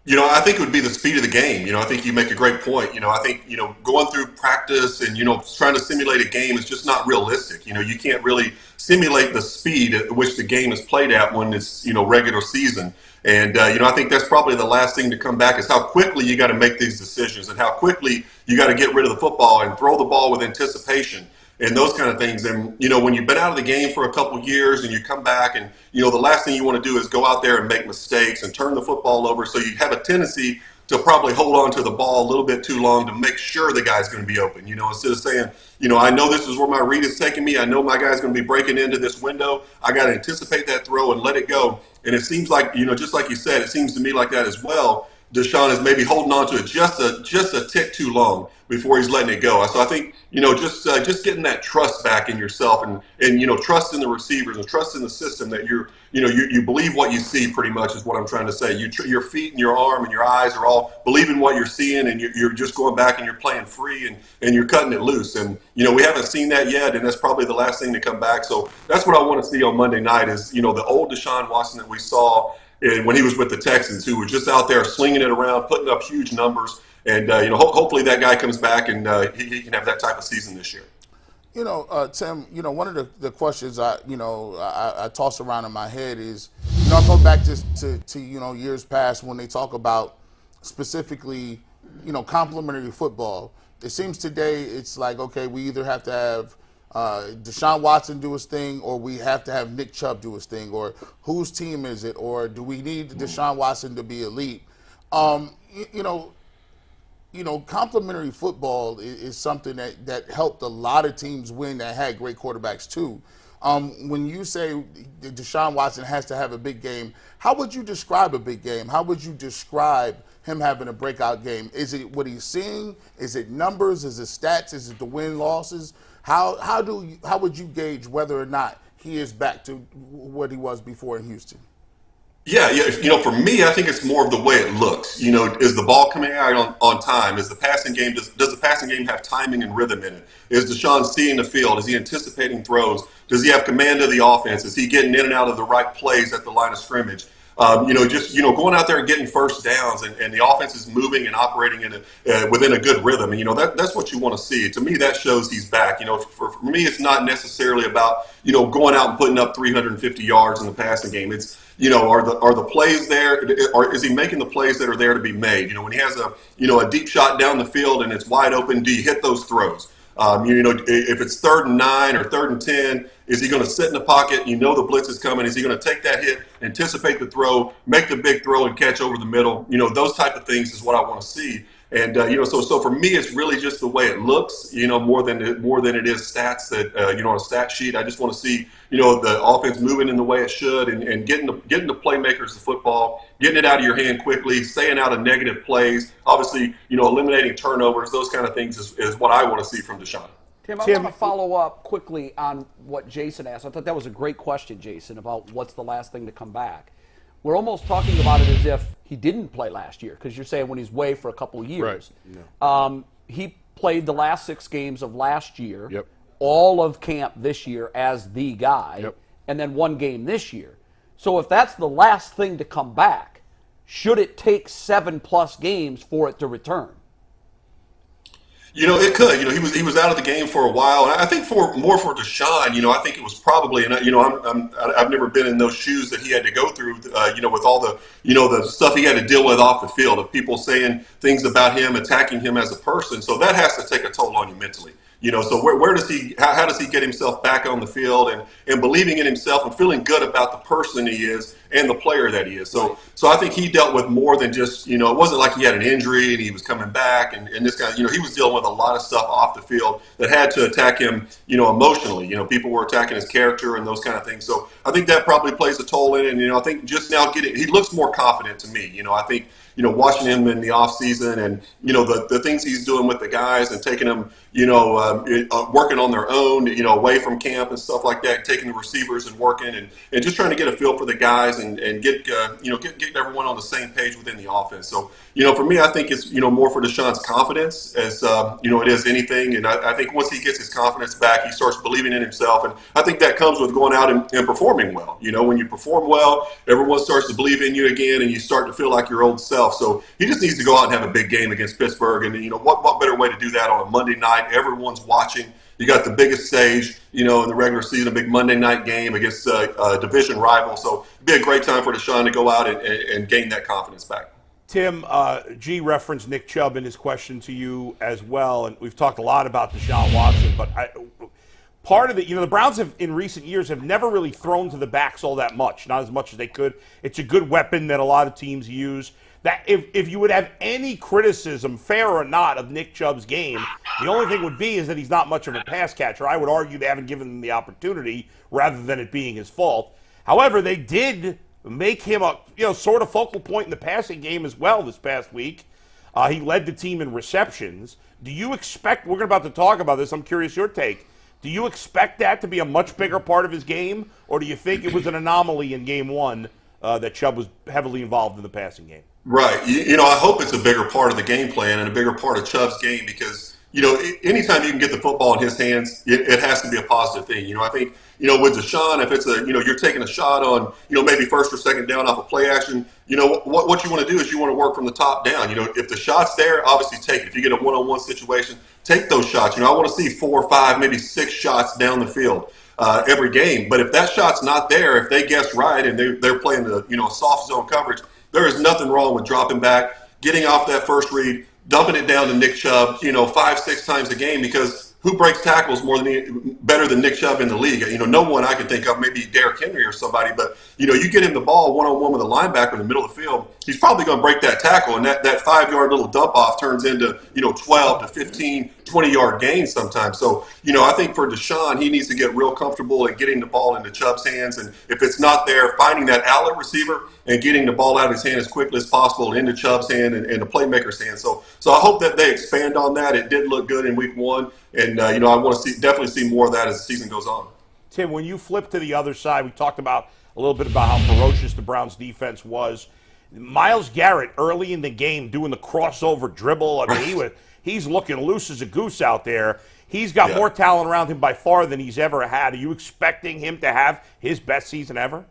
I think it would be the speed of the game. I think you make a great point. I think, going through practice and, trying to simulate a game is just not realistic. You can't really simulate the speed at which the game is played at when it's, regular season. And, I think that's probably the last thing to come back is how quickly you got to make these decisions and how quickly you got to get rid of the football and throw the ball with anticipation and those kind of things. And, when you've been out of the game for a couple of years and you come back and, the last thing you want to do is go out there and make mistakes and turn the football over. So you have a tendency to probably hold on to the ball a little bit too long to make sure the guy's going to be open, instead of saying, I know this is where my read is taking me. I know my guy's going to be breaking into this window. I got to anticipate that throw and let it go. And it seems like, just like you said, it seems to me like that as well. Deshaun is maybe holding on to it just a tick too long before he's letting it go. So I think, just getting that trust back in yourself and trust in the receivers and trust in the system that you believe what you see pretty much is what I'm trying to say. Your feet and your arm and your eyes are all believing what you're seeing, and you're just going back and you're playing free and you're cutting it loose. And, we haven't seen that yet, and that's probably the last thing to come back. So that's what I want to see on Monday night is, the old Deshaun Watson that we saw when he was with the Texans, who was just out there slinging it around, putting up huge numbers. And, hopefully that guy comes back and he can have that type of season this year. Tim, one of the questions I toss around in my head is, I go back to years past when they talk about specifically, complementary football. It seems today it's like, okay, we either have to have Deshaun Watson do his thing, or we have to have Nick Chubb do his thing, or whose team is it, or do we need Deshaun Watson to be elite? Complementary football is something that helped a lot of teams win that had great quarterbacks too. When you say that Deshaun Watson has to have a big game, how would you describe a big game? How would you describe him having a breakout game? Is it what he's seeing? Is it numbers? Is it stats? Is it the win-losses? How would you gauge whether or not he is back to what he was before in Houston? Yeah. For me, I think it's more of the way it looks. Is the ball coming out on time? Is the passing game does the passing game have timing and rhythm in it? Is Deshaun seeing the field? Is he anticipating throws? Does he have command of the offense? Is he getting in and out of the right plays at the line of scrimmage? Going out there and getting first downs and the offense is moving and operating within a good rhythm. And, that's what you want to see. To me, that shows he's back. For me, it's not necessarily about, going out and putting up 350 yards in the passing game. It's, are the plays there, or is he making the plays that are there to be made? When he has a deep shot down the field and it's wide open, do you hit those throws? If it's 3rd and 9 or 3rd and 10, is he going to sit in the pocket? You know the blitz is coming. Is he going to take that hit, anticipate the throw, make the big throw and catch over the middle? Those type of things is what I want to see. And so for me, it's really just the way it looks, more than it is stats that on a stat sheet. I just want to see the offense moving in the way it should, and getting the playmakers the football, getting it out of your hand quickly, staying out of negative plays. Obviously, eliminating turnovers, those kind of things is what I want to see from Deshaun. Tim, I want to follow up quickly on what Jason asked. I thought that was a great question, Jason, about what's the last thing to come back. We're almost talking about it as if he didn't play last year, because you're saying when he's away for a couple of years. Right. He played the last 6 games of last year, all of camp this year as the guy, and then 1 game this year. So if that's the last thing to come back, should it take 7+ games for it to return? It could. He was out of the game for a while, and I think more for Deshaun. I think it was probably, and I've never been in those shoes that he had to go through. With all the the stuff he had to deal with off the field, of people saying things about him, attacking him as a person. So that has to take a toll on you mentally. So where does he? How does he get himself back on the field and believing in himself and feeling good about the person he is and the player that he is? So I think he dealt with more than just it wasn't like he had an injury and he was coming back and this guy he was dealing with a lot of stuff off the field that had to attack him emotionally. People were attacking his character and those kind of things. So I think that probably plays a toll in it. And I think just now he looks more confident to me. I think watching him in the offseason and the things he's doing with the guys and taking them working on their own, away from camp and stuff like that, taking the receivers and working and just trying to get a feel for the guys and get everyone on the same page within the offense. So, for me, I think it's, more for Deshaun's confidence as, it is anything. And I think once he gets his confidence back, he starts believing in himself. And I think that comes with going out and performing well. When you perform well, everyone starts to believe in you again and you start to feel like your old self. So he just needs to go out and have a big game against Pittsburgh. And, what better way to do that on a Monday night? Everyone's watching. You got the biggest stage, in the regular season, a big Monday night game against a division rival. So it'd be a great time for Deshaun to go out and gain that confidence back. Tim, G referenced Nick Chubb in his question to you as well, and we've talked a lot about Deshaun Watson, but part of it, the Browns have in recent years have never really thrown to the backs all that much, not as much as they could. It's a good weapon that a lot of teams use. That if you would have any criticism, fair or not, of Nick Chubb's game, the only thing would be is that he's not much of a pass catcher. I would argue they haven't given him the opportunity rather than it being his fault. However, they did make him a sort of focal point in the passing game as well this past week. He led the team in receptions. Do you expect, we're about to talk about this, I'm curious your take, do you expect that to be a much bigger part of his game, or do you think it was an anomaly in game 1 that Chubb was heavily involved in the passing game? Right. I hope it's a bigger part of the game plan and a bigger part of Chubb's game because, anytime you can get the football in his hands, it has to be a positive thing. I think, with Deshaun, if it's you're taking a shot on, maybe first or second down off a play action, what you want to do is you want to work from the top down. If the shot's there, obviously take it. If you get a one-on-one situation, take those shots. I want to see 4, 5, maybe 6 shots down the field every game. But if that shot's not there, if they guess right and they're playing the, soft zone coverage, there is nothing wrong with dropping back, getting off that first read, dumping it down to Nick Chubb, 5, 6 times a game because who breaks tackles better than Nick Chubb in the league? No one I can think of, maybe Derrick Henry or somebody, but, you get him the ball one-on-one with a linebacker in the middle of the field, he's probably going to break that tackle, and that 5-yard little dump-off turns into, 12 to 15, 20-yard gains sometimes. So, I think for Deshaun, he needs to get real comfortable in getting the ball into Chubb's hands, and if it's not there, finding that outlet receiver and getting the ball out of his hand as quickly as possible into Chubb's hand and the playmaker's hand. So I hope that they expand on that. It did look good in week 1, and, I want to definitely see more of that as the season goes on. Tim, when you flip to the other side, we talked about a little bit about how ferocious the Browns defense was. Myles Garrett early in the game doing the crossover dribble. I mean, he's looking loose as a goose out there. He's got more talent around him by far than he's ever had. Are you expecting him to have his best season ever?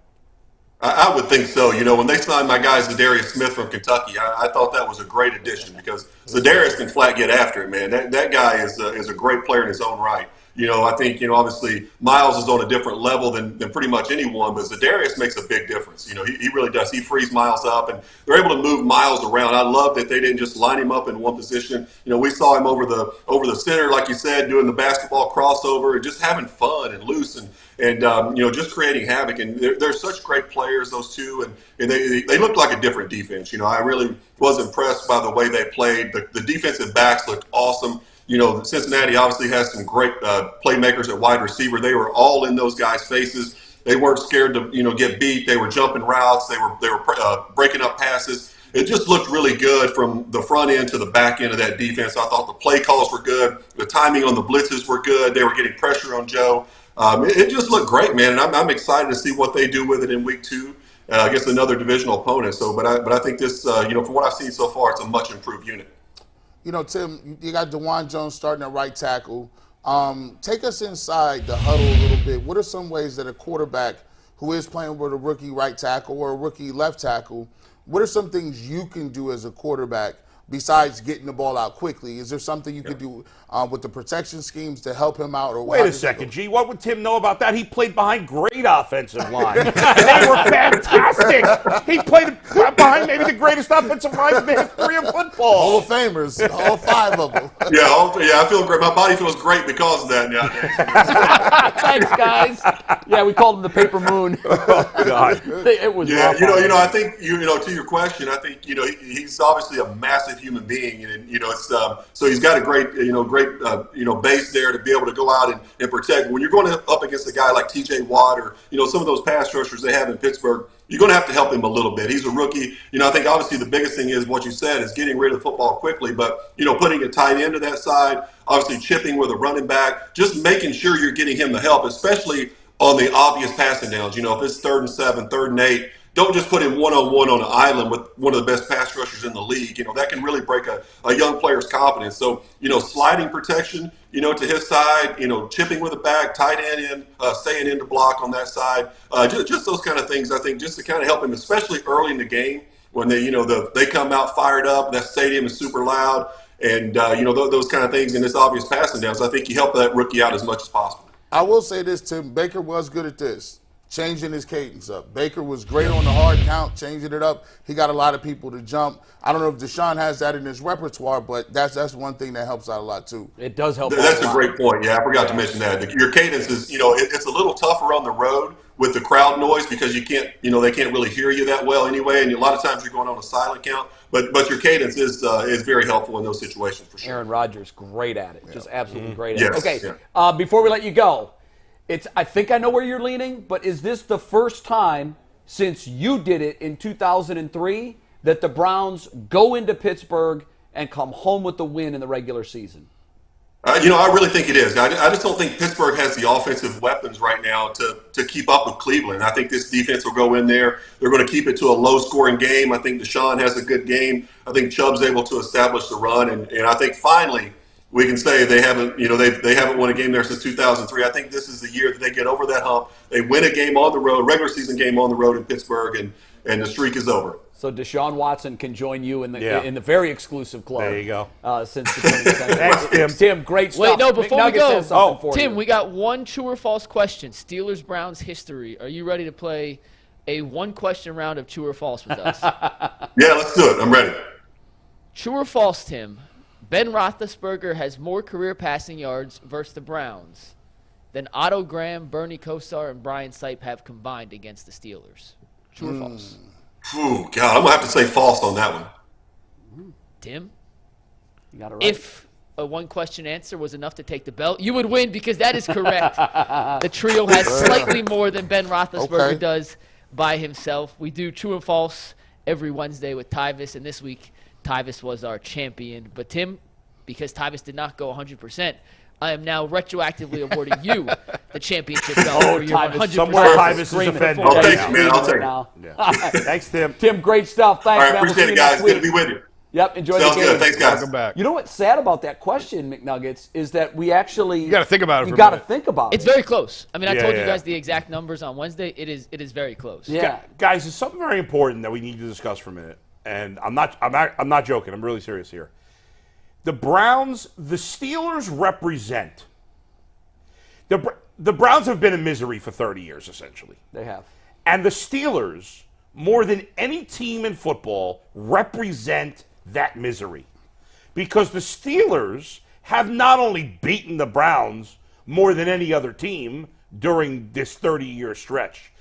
I would think so. When they signed my guy Za'Darius Smith from Kentucky, I thought that was a great addition because Za'Darius can flat get after it, man. That guy is a great player in his own right. I think, obviously Myles is on a different level than pretty much anyone, but Za'Darius makes a big difference. He really does. He frees Myles up, and they're able to move Myles around. I love that they didn't just line him up in one position. We saw him over the center, like you said, doing the basketball crossover, just having fun and loose and just creating havoc. And they're such great players, those two, and they look like a different defense. I really was impressed by the way they played. The defensive backs looked awesome. Cincinnati obviously has some great playmakers at wide receiver. They were all in those guys' faces. They weren't scared to get beat. They were jumping routes. They were breaking up passes. It just looked really good from the front end to the back end of that defense. I thought the play calls were good. The timing on the blitzes were good. They were getting pressure on Joe. It just looked great, man, and I'm excited to see what they do with it in week 2 against another divisional opponent. So, but I think this, from what I've seen so far, it's a much improved unit. Tim, you got DeJuan Jones starting at right tackle. Take us inside the huddle a little bit. What are some ways that a quarterback who is playing with a rookie right tackle or a rookie left tackle, what are some things you can do as a quarterback besides getting the ball out quickly? Is there something you could do with the protection schemes to help him out? Or wait a second, G. What would Tim know about that? He played behind great offensive line. They were fantastic. He played behind maybe the greatest offensive line in the history of football. Hall of Famers, all 5 of them. Yeah, I feel great. My body feels great because of that nowadays. Thanks, guys. Yeah, we called him the Paper Moon. Oh, God. It was rough. I think, to your question, I think, he's obviously a massive human being, and it's so he's got a great base there to be able to go out and protect. When you're going up against a guy like T.J. Watt or some of those pass rushers they have in Pittsburgh, you're going to have to help him a little bit. He's a rookie. I think obviously the biggest thing is what you said is getting rid of the football quickly, but putting a tight end to that side, obviously chipping with a running back, just making sure you're getting him the help, especially on the obvious passing downs. If it's 3rd and 7, 3rd and 8. Don't just put him one-on-one on an island with one of the best pass rushers in the league. That can really break a young player's confidence. So, sliding protection, to his side, chipping with a back, tight end in, staying in to block on that side. Just those kind of things, I think, just to kind of help him, especially early in the game when they come out fired up, that stadium is super loud, and, those kind of things, and it's obvious passing down. So I think you help that rookie out as much as possible. I will say this, Tim. Baker was good at this. Changing his cadence up. Baker was great on the hard count, changing it up. He got a lot of people to jump. I don't know if Deshaun has that in his repertoire, but that's one thing that helps out a lot too. It does help. That's a great point. Yeah, I forgot to mention that. Your cadence is, it's a little tougher on the road with the crowd noise because you can't, they can't really hear you that well anyway, and a lot of times you're going on a silent count. But your cadence is very helpful in those situations for sure. Aaron Rodgers, great at it, just absolutely great at Yes, it. Okay, yeah. Before we let you go. I think I know where you're leaning, but is this the first time since you did it in 2003 that the Browns go into Pittsburgh and come home with the win in the regular season? I really think it is. I just don't think Pittsburgh has the offensive weapons right now to keep up with Cleveland. I think this defense will go in there. They're going to keep it to a low-scoring game. I think Deshaun has a good game. I think Chubb's able to establish the run, and I think finally we can say they haven't won a game there since 2003. I think this is the year that they get over that hump. They win a game on the road, regular season game on the road in Pittsburgh, and the streak is over. So Deshaun Watson can join you in the very exclusive club. There you go. Since the 20th century. Thanks, Tim. Tim, great stuff. Wait, no, before we go, Tim, we got one true or false question. Steelers-Browns history. Are you ready to play a one-question round of true or false with us? Yeah, let's do it. I'm ready. True or false, Tim? Ben Roethlisberger has more career passing yards versus the Browns than Otto Graham, Bernie Kosar, and Brian Sipe have combined against the Steelers. True or false? Ooh, God, I'm going to have to say false on that one. Tim? You got it right. If a one-question answer was enough to take the belt, you would win because that is correct. The trio has slightly more than Ben Roethlisberger does by himself. We do true and false every Wednesday with Tyvis, and this week Tyvis was our champion. But Tim, because Tyvis did not go 100%, I am now retroactively awarding you the championship belt for your 100%. Somewhere Tyvis is offended. I'll take it, man. I'll take it. Yeah. Thanks, Tim. Tim, great stuff. Thanks, All right, man. We'll appreciate see it, you guys. next Good to week. be with you. Yep, enjoy Sounds the game. good. Thanks, guys. Welcome back. You know what's sad about that question, McNuggets, is that we actually You got to think about it. You for a got to minute. think about It's it. very close. I mean, I told you Yeah. guys the exact numbers on Wednesday. It is very close. Yeah. Guys, there's something very important that we need to discuss for a minute, and I'm not joking. I'm really serious here. The Browns, the Steelers represent The Browns have been in misery for 30 years, essentially. They have. And the Steelers, more than any team in football, represent that misery. Because the Steelers have not only beaten the Browns more than any other team during this 30-year stretch,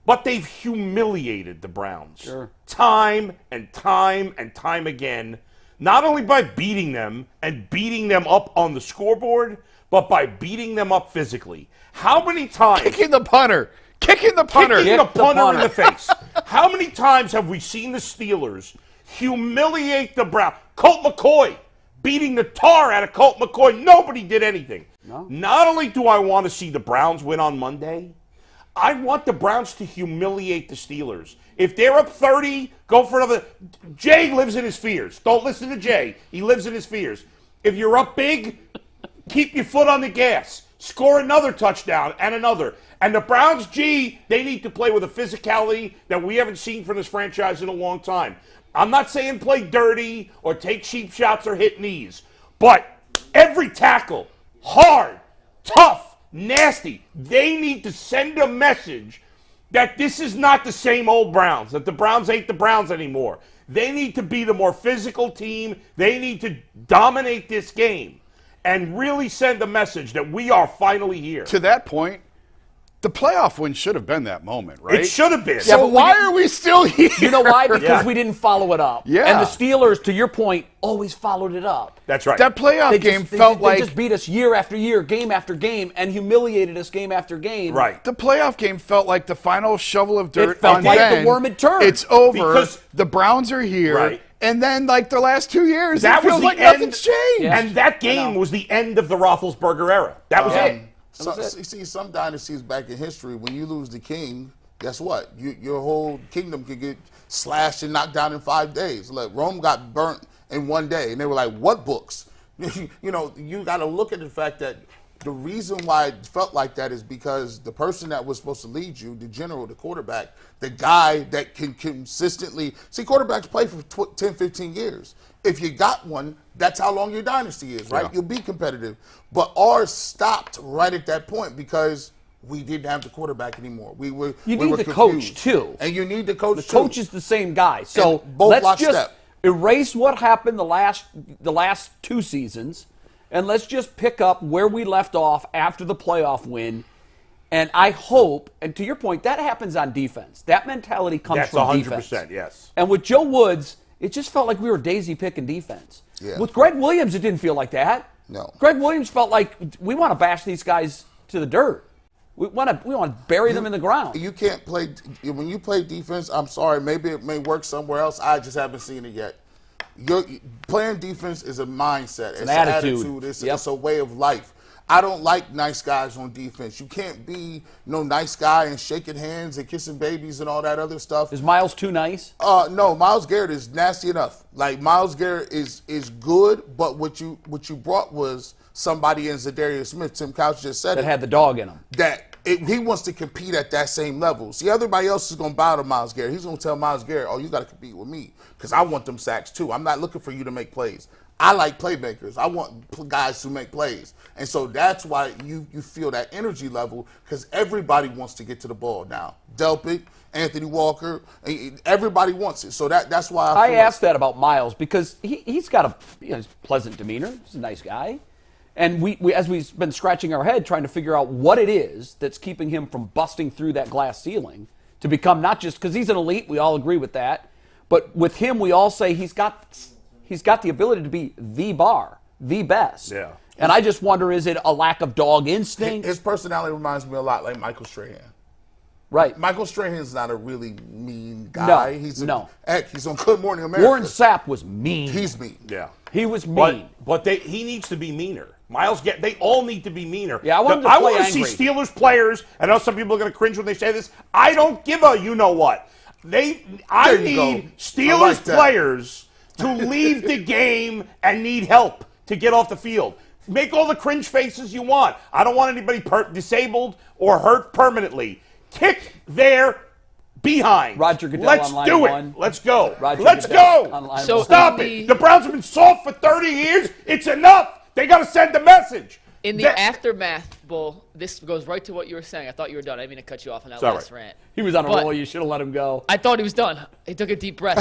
but they've humiliated the Browns. Sure. Time and time and time again, not only by beating them and beating them up on the scoreboard, but by beating them up physically. How many times... Kicking the punter in the face. How many times have we seen the Steelers humiliate the Browns? Colt McCoy beating the tar out of Colt McCoy. Nobody did anything. No. Not only do I want to see the Browns win on Monday, I want the Browns to humiliate the Steelers. If they're up 30, go for another. Jay lives in his fears. Don't listen to Jay. He lives in his fears. If you're up big, keep your foot on the gas. Score another touchdown and another. And the Browns, they need to play with a physicality that we haven't seen from this franchise in a long time. I'm not saying play dirty or take cheap shots or hit knees, but every tackle, hard, tough, nasty. They need to send a message that this is not the same old Browns, that the Browns ain't the Browns anymore. They need to be the more physical team. They need to dominate this game and really send a message that we are finally here. To that point, the playoff win should have been that moment, right? It should have been. So why are we still here? You know why? Because we didn't follow it up. Yeah. And the Steelers, to your point, always followed it up. That's right. That playoff game felt like... They just beat us year after year, game after game, and humiliated us game after game. Right. The playoff game felt like the final shovel of dirt It felt on like Ben. the worm had turned. It's over. Because the Browns are here. Right. And then, like, the last 2 years, that it feels was the like end, nothing's changed. Yeah. And that game was the end of the Roethlisberger era. That was it. See, some dynasties back in history, when you lose the king, guess what? Your whole kingdom could get slashed and knocked down in 5 days. Like Rome got burnt in 1 day, and they were like, "What books?" You got to look at the fact that the reason why it felt like that is because the person that was supposed to lead you, the general, the quarterback, the guy that can consistently see quarterbacks play for 10, 15 years. If you got one, that's how long your dynasty is, right? Yeah. You'll be competitive. But ours stopped right at that point because we didn't have the quarterback anymore. We were the confused. coach, too. And you need the coach, The too. coach is the same guy. So And both let's just lockstep. erase what happened the last 2 seasons, and let's just pick up where we left off after the playoff win. And I hope, and to your point, that happens on defense. That mentality comes That's from 100%, defense. yes. And with Joe Woods, it just felt like we were daisy picking defense. Yeah. With Greg Williams, it didn't feel like that. No. Greg Williams felt like we want to bash these guys to the dirt. We want to bury them in the ground. You can't play when you play defense. I'm sorry, maybe it may work somewhere else. I just haven't seen it yet. Playing defense is a mindset. It's an an attitude. It's a way of life. I don't like nice guys on defense. You can't be no nice guy and shaking hands and kissing babies and all that other stuff. Is Myles too nice? No, Myles Garrett is nasty enough. Like Myles Garrett is good, but what you brought was somebody in Za'Darius Smith. Tim Couch just said That had the dog in him. he wants to compete at that same level. See, everybody else is going to bow to Myles Garrett. He's going to tell Myles Garrett, "Oh, you got to compete with me because I want them sacks too. I'm not looking for you to make plays. I like playmakers. I want guys who make plays." And so that's why you feel that energy level because everybody wants to get to the ball now. Delpit, Anthony Walker, everybody wants it. So that's why I asked that about Myles because he's got a pleasant demeanor. He's a nice guy. And we, as we've been scratching our head trying to figure out what it is that's keeping him from busting through that glass ceiling to become not just because he's an elite, we all agree with that, but with him we all say he's got the ability to be the bar, the best. Yeah. And I just wonder, is it a lack of dog instinct? His personality reminds me a lot like Michael Strahan. Right. Michael Strahan's not a really mean guy. No. Heck, he's on Good Morning America. Warren Sapp was mean. He's mean. Yeah. He was mean. But he needs to be meaner. Myles, they all need to be meaner. Yeah, I want him to play to angry. see Steelers players. I know some people are going to cringe when they say this. I don't give a you-know-what. I need Steelers players to leave the game and need help to get off the field. Make all the cringe faces you want. I don't want anybody disabled or hurt permanently. Kick their behind. Roger Goodell Let's on line do it. one. Let's go. Roger Let's Goodell go. on line So one. Stop it. The Browns have been soft for 30 years. It's enough. They got to send the message. In the aftermath Bull. This goes right to what you were saying. I thought you were done. I didn't mean to cut you off on that all last right. rant. He was on a But roll. You should have let him go. I thought he was done. He took a deep breath.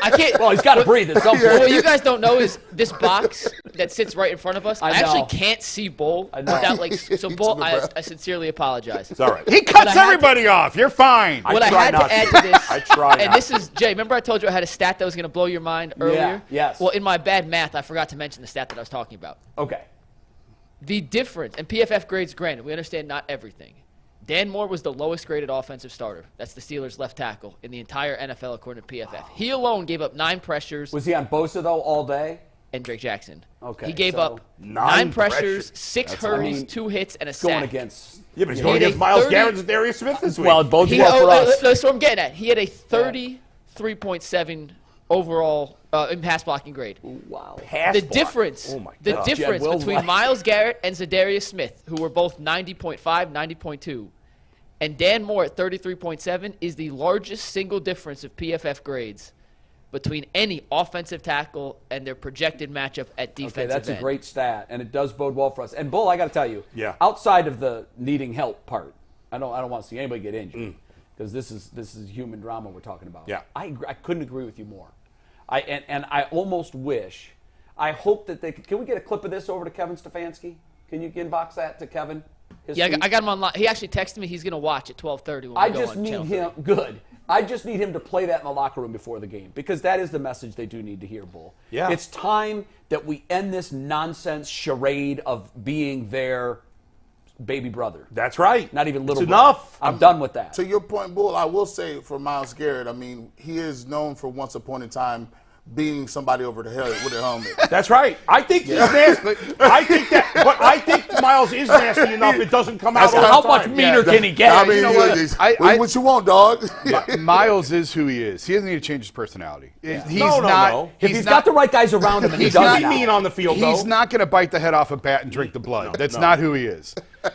I can't. Well, he's got to breathe at some point. What you guys don't know is this box that sits right in front of us. I actually know. can't see Bull I know. without like. So He Bull, took a I breath. sincerely apologize. It's all right. He But cuts I had everybody off. You're fine. What I try had not to add to. to this, I try and not this is Jay. Remember I told you I had a stat that was going to blow your mind earlier? yes. Well, in my bad math, I forgot to mention the stat that I was talking about. Okay. The difference, and PFF grades granted, we understand not everything. Dan Moore was the lowest graded offensive starter. That's the Steelers' left tackle in the entire NFL according to PFF. He alone gave up 9 pressures. Was he on Bosa, though, all day? And Drake Jackson. Okay, He gave so up 9 9 pressures, pressures. 6 hurries, 2 hits, and a sack. Going against. Yeah, but he's He going had a against Myles 30 Garrett and Za'Darius Smith this week. Well, it bodes He, well for us. that's what I'm getting at. He had a 33.7 overall in pass blocking grade. Wow. Pass The block. difference, Oh my the God. difference Jed Wills between left. Myles Garrett and Za'Darius Smith, who were both 90.5, 90.2, and Dan Moore at 33.7 is the largest single difference of PFF grades between any offensive tackle and their projected matchup at defensive Okay, that's end. a great stat, and it does bode well for us. And Bull, I got to tell you, Yeah. outside of the needing help part, I don't want to see anybody get injured because this is human drama we're talking about. Yeah. I couldn't agree with you more. I almost wish, I hope that they could. Can we get a clip of this over to Kevin Stefanski? Can you inbox that to Kevin? His Yeah, tweet? I got him online. He actually texted me he's going to watch at 12:30 when we I go just on need Channel him. 3. Good. I just need him to play that in the locker room before the game because that is the message they do need to hear, Bull. Yeah. It's time that we end this nonsense charade of being their baby brother. That's right. Not even little It's brother. enough. I'm done with that. To your point, Bull, I will say for Myles Garrett, I mean, he is known for once upon a time beating somebody over the head with a helmet. That's right. I think he's nasty. I think that, but I think Myles is nasty enough. It doesn't come out. So all how the much time. meaner can he get? I mean, you know what? what you want, dog? Miles is who he is. He doesn't need to change his personality. He's No. not. if he's got the right guys around him, and he He's does not now. mean on the field, though. He's not going to bite the head off a bat and drink the blood. That's not who he is.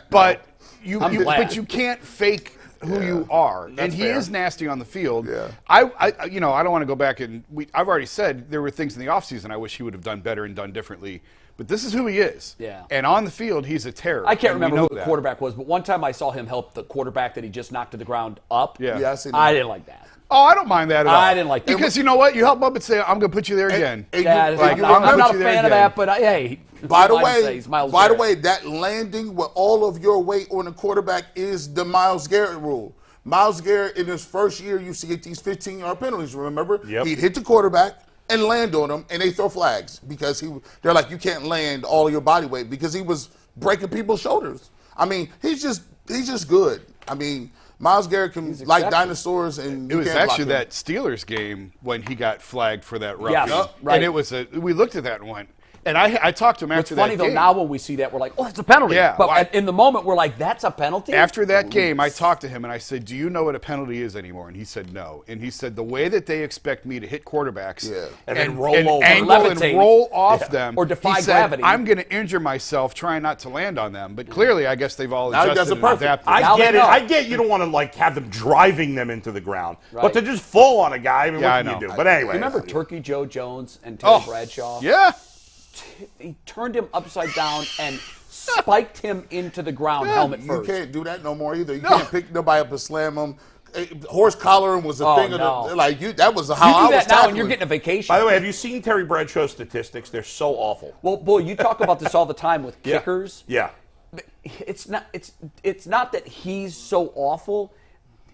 But glad. you can't fake who you are, and he fair. is nasty on the field. Yeah. I don't want to go back and I've already said there were things in the offseason I wish he would have done better and done differently. But this is who he is. Yeah. And on the field, he's a terror. I can't and we remember know who the that. quarterback was, but one time I saw him help the quarterback that he just knocked to the ground up. Yeah. Yeah, I seen that. I didn't like that. Oh, I don't mind that at all. I didn't like that. Because you know what? You help him up and say, I'm going to put you there again. and Yeah, you- I'm you not a remember- fan of that, but hey. By the Miles way, says Myles by the Garrett. way, that landing with all of your weight on the quarterback is the Myles Garrett rule. Myles Garrett, in his first year, used to get these 15-yard penalties, remember? Yep. He'd hit the quarterback and land on him, and they throw flags because they're like, you can't land all of your body weight because he was breaking people's shoulders. I mean, he's just good. I mean, Myles Garrett can like exceptional. dinosaurs, and It you was can't block actually him. that Steelers game when he got flagged for that roughing. Yes, right. And it was we looked at that and went, and I talked to him What's after funny that though, game. now when we see that, we're like, oh, it's a penalty. Yeah, But well, in the moment, we're like, that's a penalty? After that game, I talked to him and I said, do you know what a penalty is anymore? And he said, no. And he said, the way that they expect me to hit quarterbacks Yeah. And then roll over. angle Levitate. and roll off them, Or defy he said, gravity. I'm going to injure myself trying not to land on them. But clearly, I guess they've all Now he does adjusted it and perfect. adapted. Now I get they it. know. I get you don't want to like have them driving them into the ground, Right. but to just fall on a guy. I mean, Yeah, what I can you know. do? But anyway, Remember Turkey Joe Jones and Terry Bradshaw? Yeah. He turned him upside down and spiked him into the ground helmet You first. can't do that no more either. You can't pick nobody up and slam them. Horse collaring was a Oh, thing of no. the like you. That was how You I do was that now and tackling. you're getting a vacation. By the way, have you seen Terry Bradshaw's statistics? They're so awful. Well, boy, you talk about this all the time with Yeah. kickers. Yeah. It's not that he's so awful.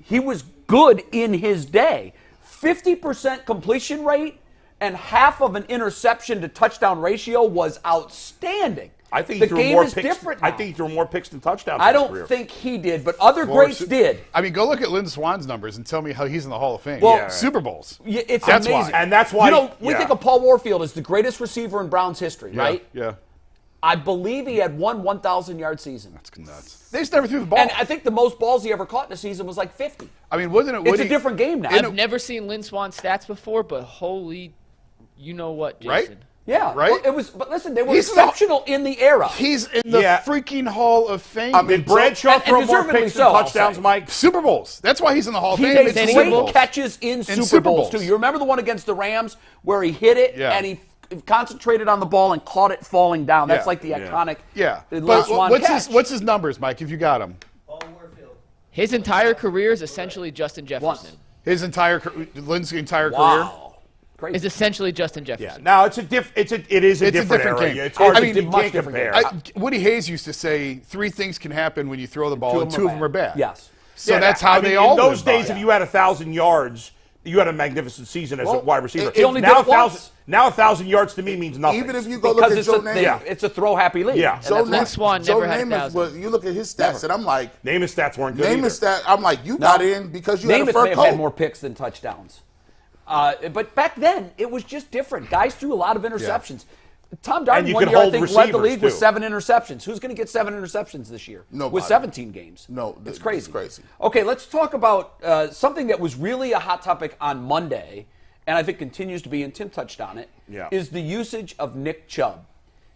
He was good in his day. 50% completion rate and half of an interception to touchdown ratio was outstanding. I think the he threw game more is picks. different I now. think he threw more picks than touchdowns. I in his don't career. think he did, but other greats did. I mean, go look at Lynn Swan's numbers and tell me how he's in the Hall of Fame. Well, Yeah, right. Super Bowls. Yeah, it's That's amazing. why. And that's why. You know, we yeah. think of Paul Warfield as the greatest receiver in Browns history, Yeah, right? Yeah. I believe he had one 1,000-yard season. That's nuts. They just never threw the ball. And I think the most balls he ever caught in a season was like 50. I mean, wasn't it? It's a different game now. I've never seen Lynn Swan stats before, but holy, you know what, Jason? Right? Yeah, Right? well, it was. But listen, they were He's exceptional in the era. He's in the Yeah. freaking Hall of Fame. I mean, Did Bradshaw and throw more deservedly picks so, than I'll touchdowns, say. Mike? Super Bowls. That's why he's in the Hall of He Fame. made It's great Super Bowls. catches in Super Super Bowls Bowls. too. You remember the one against the Rams where he hit it Yeah. and concentrated on the ball and caught it falling down. That's like the iconic. Yeah. Last But one catch. what's his numbers, Mike? If you got him, His entire career is essentially Justin Jefferson. his entire Lynn's entire career. Wow. Crazy. Is essentially Justin Yeah. Jefferson. Now it is a different era. game. It's hard I to mean, you much can't different compare. game. Woody Hayes used to say 3 things can happen when you throw the ball, and 2 of them are bad. Yes. So Yeah, that's I how mean, they all in those live by days, it. if you had 1,000 yards, you had a magnificent season as a wide receiver. he only now did it once. Now 1,000 yards to me means nothing. Even if you go Because look at it's Joe a, Namath. it's a throw happy league. Yeah. And Joe that's why. Lynn Swan Joe never had Namath 1,000. was, you look at his stats, and I'm like, Namath's stats weren't good Namath's either. stat. I'm like, you got in because you had a Namath fur may have coat. had more picks than touchdowns. But back then, it was just different. Guys threw a lot of interceptions. Tom And Darden you one could year, I hold think, led the receivers, league with too. 7 interceptions. Who's going to get 7 interceptions this year? Nobody. With 17 games. No, it's it's crazy. crazy. Okay, let's talk about something that was really a hot topic on Monday, and I think continues to be, and Tim touched on it, is the usage of Nick Chubb.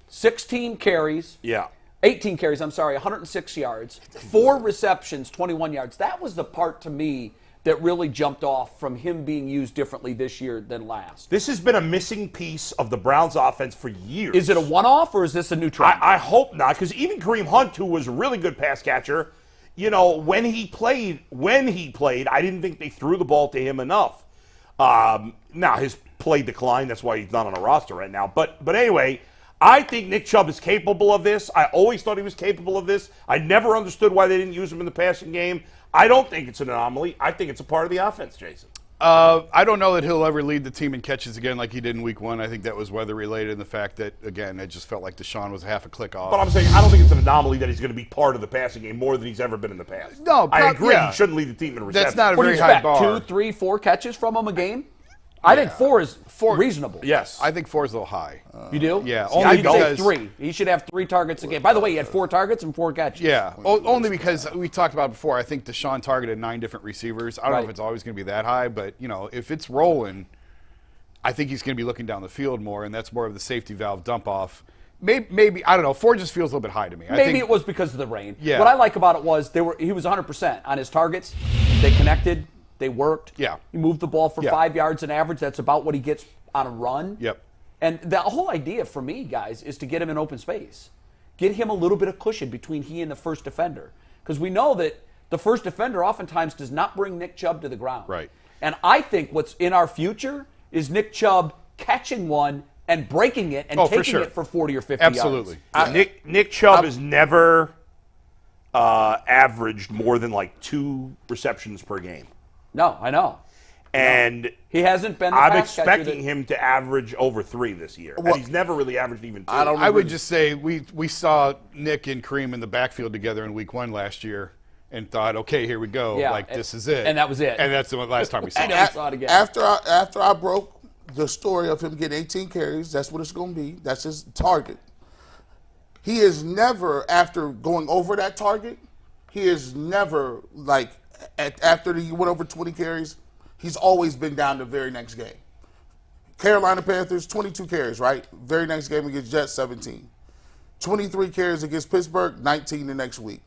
16 carries. Yeah. 18 carries, 106 yards, 4 receptions, 21 yards. That was the part to me that really jumped off from him being used differently this year than last. This has been a missing piece of the Browns offense for years. Is it a one-off or is this a new trend? I hope not, because even Kareem Hunt, who was a really good pass catcher, when he played, I didn't think they threw the ball to him enough. Now his play declined. That's why he's not on a roster right now. But anyway, I think Nick Chubb is capable of this. I always thought he was capable of this. I never understood why they didn't use him in the passing game. I don't think it's an anomaly. I think it's a part of the offense, Jason. I don't know that he'll ever lead the team in catches again like he did in Week 1. I think that was weather-related and the fact that, again, it just felt like Deshaun was half a click off. But I'm saying I don't think it's an anomaly that he's going to be part of the passing game more than he's ever been in the past. No, I agree. yeah. He shouldn't lead the team in reception. That's not a What do you very high expect? bar. 2, 3, 4 catches from him a game? I think 4 is reasonable. Yes. I think 4 is a little high. You do? Yeah, See, only I'd say because- 3. He should have 3 targets a game. By the way, he had 4 targets and 4 catches. Yeah, only because we talked about it before. I think Deshaun targeted 9 different receivers. I don't know if Right. it's always going to be that high, but if it's rolling, I think he's going to be looking down the field more, and that's more of the safety valve dump off. Maybe I don't know. 4 just feels a little bit high to me. Maybe it was because of the rain. Yeah. What I like about it was he was 100% on his targets. They connected. They worked. Yeah. He moved the ball for 5 yards an average. That's about what he gets on a run. Yep. And the whole idea for me, guys, is to get him in open space. Get him a little bit of cushion between he and the first defender. Because we know that the first defender oftentimes does not bring Nick Chubb to the ground. Right. And I think what's in our future is Nick Chubb catching one and breaking it and Oh, for taking sure. it for 40 or 50 Absolutely. yards. Nick Chubb has never averaged more than like 2 receptions per game. No, I know. And He hasn't been the I'm pass catcher expecting that- him to average over 3 this year. And he's never really averaged even 2. I would just say we saw Nick and Kareem in the backfield together in Week 1 last year and thought, okay, here we go. Yeah, Like, this is it. and that was it. And that's the last time we saw I it. never saw it again. After I broke the story of him getting 18 carries, that's what it's going to be. That's his target. He is never, after going over that target, he is never, like, after he went over 20 carries, he's always been down the very next game. Carolina Panthers, 22 carries, right? Very next game against Jets, 17. 23 carries against Pittsburgh, 19 the next week.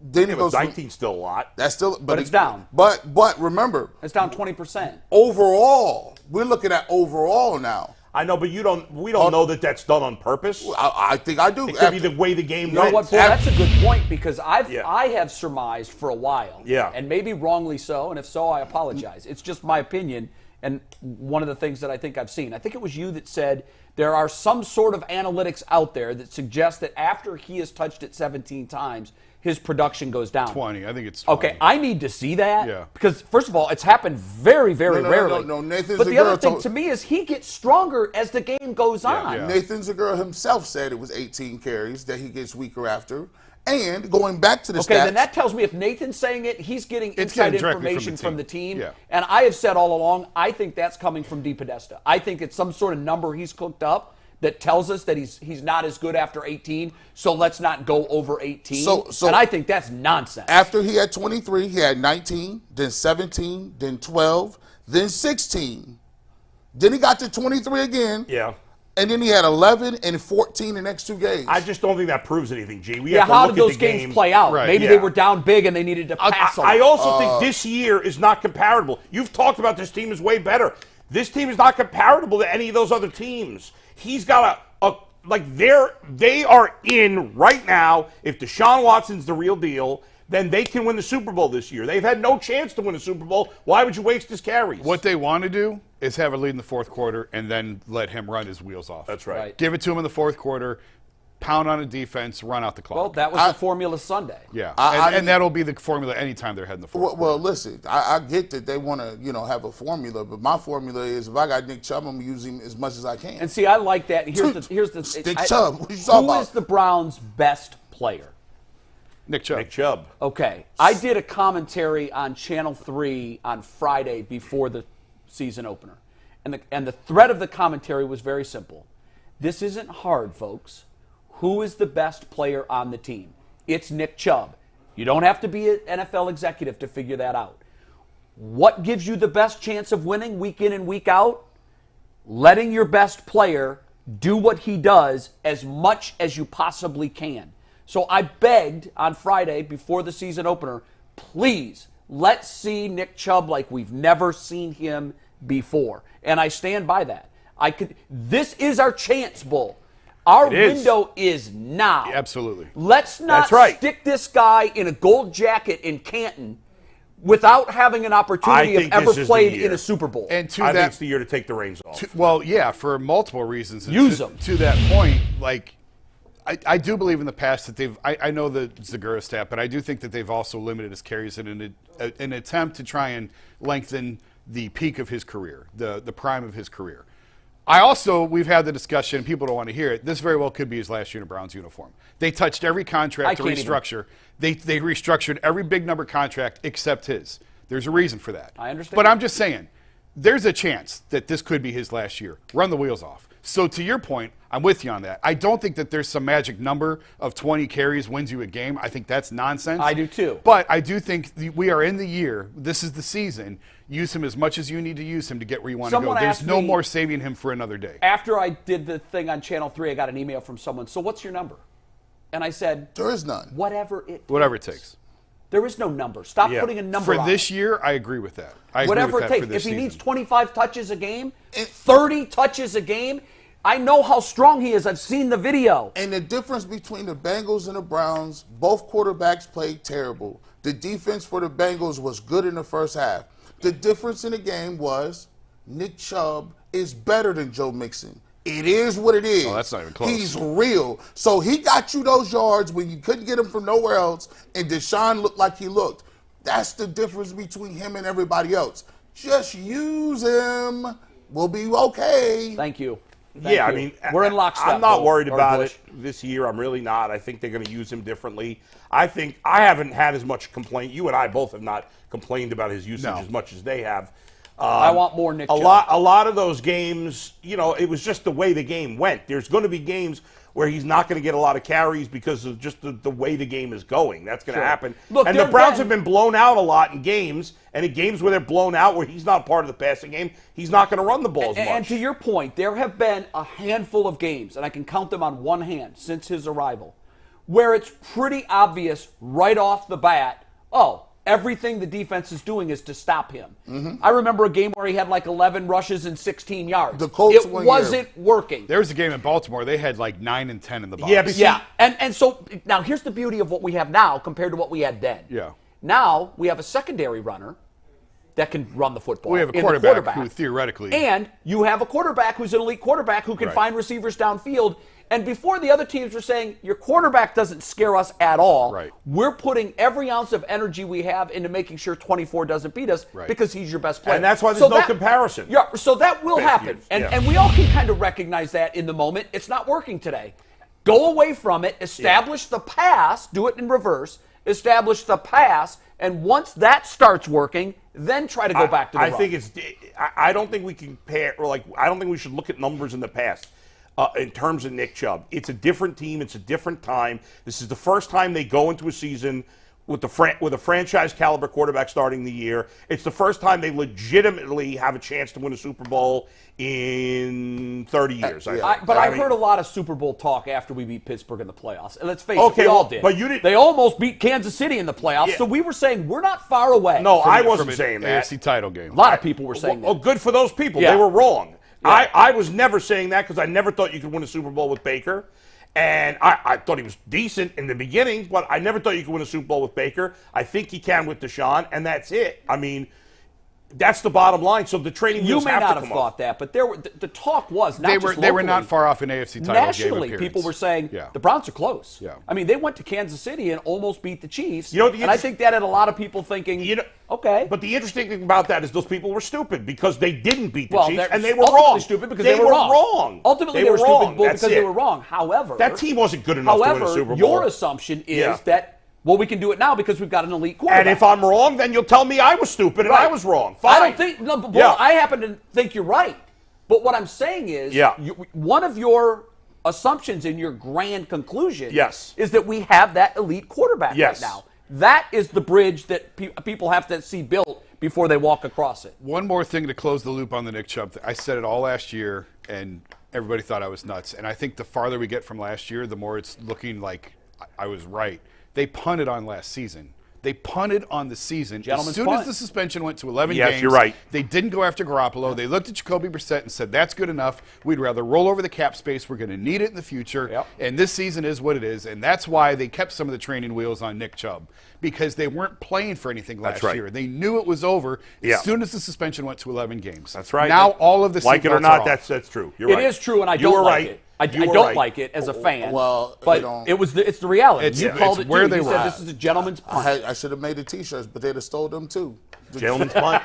Then he but goes from- 19's still a lot. That's still, But it's down. But remember, It's down 20%. overall, we're looking at overall now. I know, but we don't know that that's done on purpose. I think I do. It could be the way the game You know went. what, Paul? That's a good point because I Yeah. have surmised for a while, Yeah. and maybe wrongly so, and if so, I apologize. It's just my opinion, and one of the things that I think I've seen. I think it was you that said there are some sort of analytics out there that suggest that after he has touched it 17 times, his production goes down. 20. I think it's 20. Okay, I need to see that Yeah. because first of all, it's happened very, very No, rarely. Nathan but the other Za'Darius thing told- to me is he gets stronger as the game goes on. yeah. Nathan Za'Darius himself said it was 18 carries that he gets weaker after. And going back to the Okay, stats, then that tells me if Nathan's saying it, he's getting It's inside getting directly information from the team. Yeah. And I have said all along, I think that's coming from DePodesta. I think it's some sort of number he's cooked up that tells us that he's not as good after 18, so let's not go over 18. So- and I think that's nonsense. after he had 23, he had 19, then 17, then 12, then 16. Then he got to 23 again. Yeah. And then he had 11 and 14 the next 2 games. I just don't think that proves anything, G. We yeah, have to how look did those at the games game. play out? Right, Maybe yeah. they were down big and they needed to pass I them. also think this year is not comparable. You've talked about this team is way better. This team is not comparable to any of those other teams. He's got they are in right now. If Deshaun Watson's the real deal, then they can win the Super Bowl this year. They've had no chance to win a Super Bowl. Why would you waste his carries? What they want to do is have a lead in the fourth quarter and then let him run his wheels off. That's right. Give it to him in the fourth quarter, pound on a defense, run out the clock. Well, that was the formula Sunday. Yeah, and that'll be the formula anytime they're heading the fourth quarter. Well, listen, I get that they want to, have a formula, but my formula is if I got Nick Chubb, I'm going to use him as much as I can. And see, I like that. Here's the Nick Chubb. What you talking about? Who is the Browns' best player? Nick Chubb. Nick Chubb. Okay. I did a commentary on Channel 3 on Friday before the season opener. And the thread of the commentary was very simple. This isn't hard, folks. Who is the best player on the team? It's Nick Chubb. You don't have to be an NFL executive to figure that out. What gives you the best chance of winning week in and week out? Letting your best player do what he does as much as you possibly can. So I begged on Friday before the season opener, please, let's see Nick Chubb like we've never seen him before. And I stand by that. This is our chance, Bull. Our window is now. Absolutely. Let's not stick this guy in a gold jacket in Canton without having an opportunity of ever played in a Super Bowl. And I think it's the year to take the reins off. For multiple reasons. Use them. To that point, I do believe in the past that I know the Za'Darius stat, but I do think that they've also limited his carries in an attempt to try and lengthen the peak of his career, the prime of his career. We've had the discussion, people don't want to hear it, this very well could be his last year in a Browns uniform. They touched every contract to restructure. They restructured every big number contract except his. There's a reason for that. I understand. But I'm just saying, there's a chance that this could be his last year. Run the wheels off. So to your point, I'm with you on that. I don't think that there's some magic number of 20 carries wins you a game. I think that's nonsense. I do too. But I do think we are in the year. This is the season. Use him as much as you need to use him to get where you want to go. There's no more saving him for another day. After I did the thing on Channel 3, I got an email from someone, so what's your number? And I said, there is none. Whatever it takes. There is no number. Stop putting a number on it. For this year, I agree with that. Whatever it takes. If he needs 25 touches a game, 30 touches a game, I know how strong he is. I've seen the video. And the difference between the Bengals and the Browns, both quarterbacks played terrible. The defense for the Bengals was good in the first half. The difference in the game was Nick Chubb is better than Joe Mixon. It is what it is. Oh, that's not even close. He's real. So he got you those yards when you couldn't get him from nowhere else, and Deshaun looked like he looked. That's the difference between him and everybody else. Just use him. We'll be okay. Thank you. I mean, we're in lockstep. I'm not worried about it this year. I'm really not. I think they're going to use him differently. I think I haven't had as much complaint. You and I both have not complained about his usage as much as they have. I want more Nick Chubb. A lot of those games, it was just the way the game went. There's going to be games where he's not going to get a lot of carries because of just the way the game is going. That's going to happen. Look, and the Browns have been blown out a lot in games, and in games where they're blown out, where he's not part of the passing game, he's not going to run the ball as much. And to your point, there have been a handful of games, and I can count them on one hand since his arrival, where it's pretty obvious right off the bat, everything the defense is doing is to stop him. Mm-hmm. I remember a game where he had 11 rushes and 16 yards. The Colts it wasn't working. There was a game in Baltimore. They had 9 and 10 in the box. Yeah. And so now here's the beauty of what we have now compared to what we had then. Yeah. Now we have a secondary runner that can run the football. We have a quarterback who theoretically. And you have a quarterback who's an elite quarterback who can find receivers downfield. And before the other teams were saying, your quarterback doesn't scare us at all, we're putting every ounce of energy we have into making sure 24 doesn't beat us because he's your best player. And that's why there's no comparison. Yeah, so that will happen. And we all can kind of recognize that in the moment. It's not working today. Go away from it, establish the pass, do it in reverse, establish the pass, and once that starts working, then try to go back to the run. I don't think we can compare, I don't think we should look at numbers in the past. In terms of Nick Chubb, it's a different team. It's a different time. This is the first time they go into a season with a franchise caliber quarterback starting the year. It's the first time they legitimately have a chance to win a Super Bowl in 30 years. I've heard a lot of Super Bowl talk after we beat Pittsburgh in the playoffs. And let's face it, we well, all did. but you didn't. They almost beat Kansas City in the playoffs, so we were saying we're not far away. No, I wasn't saying that. AFC title game. A lot of people were saying that. Oh, good for those people. Yeah. They were wrong. Yeah. I was never saying that because I never thought you could win a Super Bowl with Baker. And I thought he was decent in the beginning, but I never thought you could win a Super Bowl with Baker. I think he can with Deshaun, and that's it. I mean, that's the bottom line. So the training wheels You may not have thought that, but the talk was not they were not far off an AFC title nationally, game appearance. people were saying Yeah. the Browns are close. Yeah. I mean, they went to Kansas City and almost beat the Chiefs. You know, and I think that had a lot of people thinking, okay. But the interesting thing about that is those people were stupid because they didn't beat the Well, Chiefs, they're and they were ultimately wrong. stupid because they were wrong. Ultimately, they were wrong. stupid because they were wrong. However, that team wasn't good enough to win a Super Bowl. Your assumption is that, well, we can do it now because we've got an elite quarterback. And if I'm wrong, then you'll tell me I was stupid and I was wrong. Fine. I don't think. No, but I happen to think you're right. But what I'm saying is, one of your assumptions in your grand conclusion is that we have that elite quarterback right now. That is the bridge that people have to see built before they walk across it. One more thing to close the loop on the Nick Chubb. I said it all last year, and everybody thought I was nuts. And I think the farther we get from last year, the more it's looking like I was right. They punted on last season. They punted on the season. As soon as the suspension went to 11 games, you're right. They didn't go after Garoppolo. They looked at Jacoby Brissett and said, that's good enough. We'd rather roll over the cap space. We're going to need it in the future. And this season is what it is. And that's why they kept some of the training wheels on Nick Chubb, because they weren't playing for anything last year. They knew it was over as soon as the suspension went to 11 games. That's right. Now all of the like it or not, that's true. You're right. It is true, and I don't like it. I don't like it as a fan. Well, but it's the reality. You called it where too. they You were. said this is a gentleman's punt. I should have made the T-shirts, but they'd have stole them too. Gentleman's punt.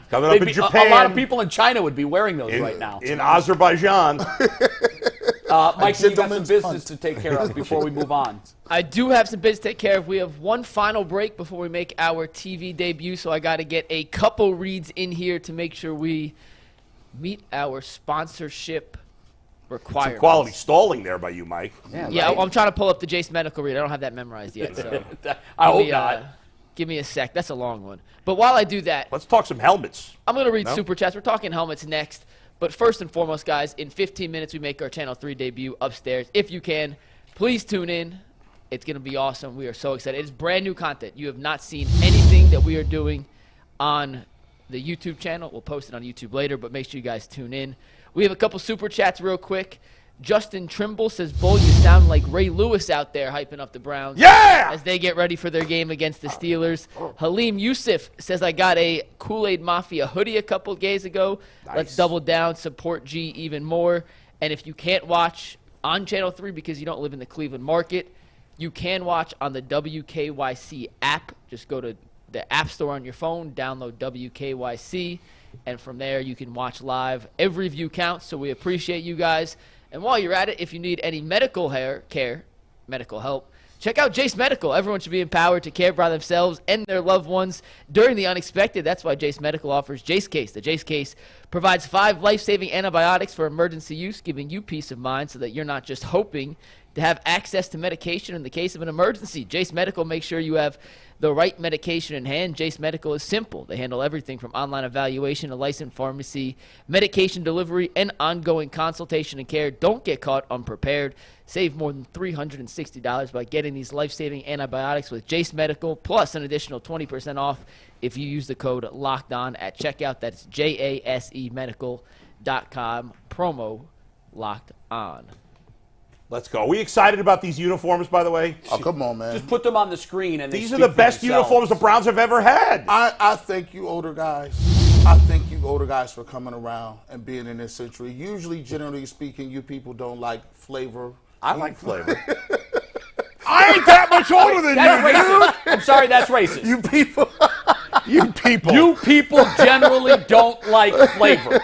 Coming up in Japan. A lot of people in China would be wearing those right now. In Azerbaijan. Mike, you got some business to take care of before we move on. I do have some business to take care of. We have one final break before we make our TV debut, so I got to get a couple reads in here to make sure we meet our sponsorship requirements. Some quality stalling there by you, Mike. Yeah, I'm trying to pull up the Jace Medical read. I don't have that memorized yet. So I hope not. Give me a sec. That's a long one. But while I do that, let's talk some helmets. I'm going to read Super Chats. We're talking helmets next. But first and foremost, guys, in 15 minutes, we make our Channel 3 debut upstairs. If you can, please tune in. It's going to be awesome. We are so excited. It's brand new content. You have not seen anything that we are doing on the YouTube channel. We'll post it on YouTube later, but make sure you guys tune in. We have a couple Super Chats real quick. Justin Trimble says, Bull, you sound like Ray Lewis out there hyping up the Browns. Yeah! As they get ready for their game against the Steelers. Halim Yusuf says, I got a Kool-Aid Mafia hoodie a couple days ago. Nice. Let's double down, support G even more. And if you can't watch on Channel 3 because you don't live in the Cleveland market, you can watch on the WKYC app. Just go to the App Store on your phone, download WKYC, and from there you can watch live. Every view counts, so we appreciate you guys. And while you're at it, if you need any medical medical help, check out Jace Medical. Everyone should be empowered to care for themselves and their loved ones during the unexpected. That's why Jace Medical offers Jace Case. The Jace Case provides 5 life-saving antibiotics for emergency use, giving you peace of mind so that you're not just hoping to have access to medication in the case of an emergency. Jace Medical makes sure you have the right medication in hand. Jace Medical is simple. They handle everything from online evaluation to licensed pharmacy, medication delivery, and ongoing consultation and care. Don't get caught unprepared. Save more than $360 by getting these life-saving antibiotics with Jace Medical, plus an additional 20% off if you use the code LOCKEDON at checkout. That's JASEmedical.com, promo Locked On. Let's go. Are we excited about these uniforms, by the way? Oh, come on, man. Just put them on the screen. And these are the best uniforms the Browns have ever had. I thank you older guys. For coming around and being in this century. Usually, generally speaking, you people don't like flavor. I like flavor. I ain't that much older than That's you, racist. I'm sorry, that's racist. You people. You people. You people generally don't like flavor.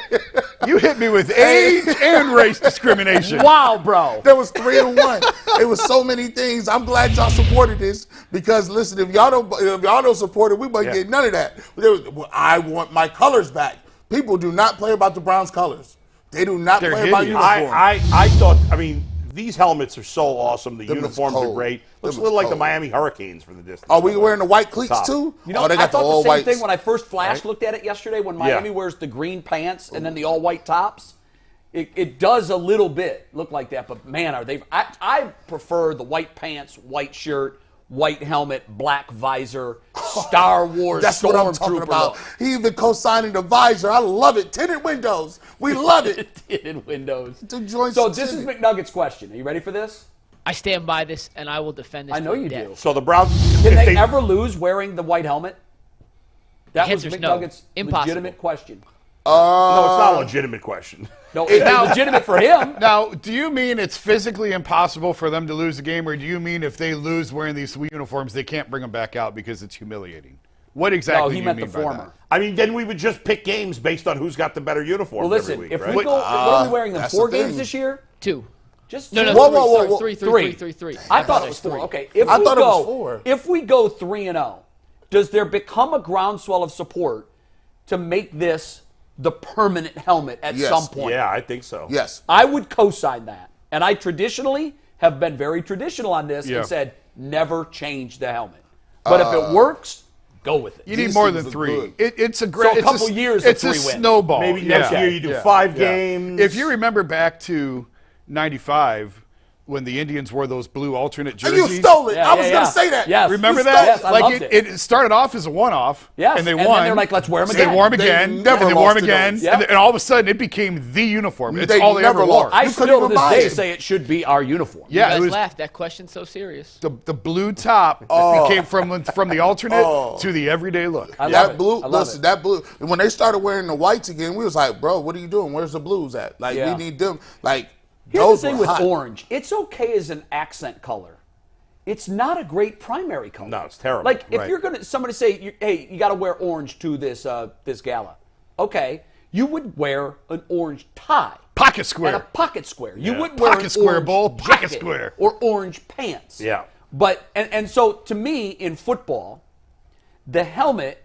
You hit me with age and race discrimination. Wow, bro. There was 3 in 1. It was so many things. I'm glad y'all supported this because listen, if y'all don't support it, we might get none of that. I want my colors back. People do not play about the Browns' colors. They do not play about uniforms. I thought. I mean, these helmets are so awesome. The Them is uniforms are cold. great. Looks Them a little is like the cold. Miami Hurricanes from the distance. Are we wearing the white cleats Top. too? You know, Oh, they I got the thought all the same whites. thing when I first flash looked at it yesterday when Miami Yeah. wears the green pants and then the all-white tops. It does a little bit look like that, but man, are they? I prefer the white pants, white shirt, white helmet, black visor, Star Wars That's what I'm talking Stormtrooper about. look. He even co-signing the visor. I love it. Tinted windows. We love it. Tinted windows. The joints So are this is tinted. McNuggets' question. Are you ready for this? I stand by this, and I will defend this. I know to the you death. do. So the Browns. Can if they ever lose wearing the white helmet? That was answer's no. McNuggets' Impossible. legitimate question. No, it's not a legitimate question. No, it's legitimate for him. Now, do you mean it's physically impossible for them to lose the game, or do you mean if they lose wearing these uniforms, they can't bring them back out because it's humiliating? What exactly No, do he you meant mean the by former. that? I mean, then we would just pick games based on who's got the better uniform Well, listen, every week, if right? we go, what are we wearing them? that's 4 the games thing. this year? 2. Just No, no, two? Whoa, whoa, whoa, whoa. Three. I thought it was 4. Okay, if I we thought it go, was 4. If we go 3-0, does there become a groundswell of support to make this the permanent helmet at Yes. some point? Yeah, I think so. Yes. I would co-sign that. And I traditionally have been very traditional on this Yeah. and said never change the helmet. But if it works, go with it. You need These more things than are 3. good. It's a great. So a couple years of It's a 3 wins. snowball. Maybe next Yeah. year you do Yeah. 5 Yeah. games. If you remember back to '95 when the Indians wore those blue alternate And jerseys. you stole it. Yeah, I was yeah, going yeah. to say that. Yes. Remember You that? stole Yes, I like loved it started off as a one-off, Yes, and they and won. then they're like, let's wear 'em So again. They wore them They again, never and they wore lost them to again, those. Yep. and all of a sudden it became the uniform. It's They all they never ever wore. lost. I You couldn't still to even this buy day it. say it should be our uniform. You Yeah, guys it was laugh. That question's so serious. the blue top came from the alternate to the everyday look. I love That it. blue, I love listen, it. that blue. When they started wearing the whites again, we was like, bro, what are you doing? Where's the blues at? Like, Yeah. we need them. Like, Here's those the thing were with hot. orange. It's okay as an accent color. It's not a great primary color. No, it's terrible. Like if Right. you're gonna somebody say, hey, you got to wear orange to this this gala. Okay, you would wear an orange tie Pocket and a square. pocket square. You Yeah. wouldn't wear Pocket an square, orange bull. Pocket jacket square. or orange pants. Yeah. But and so to me in football, the helmet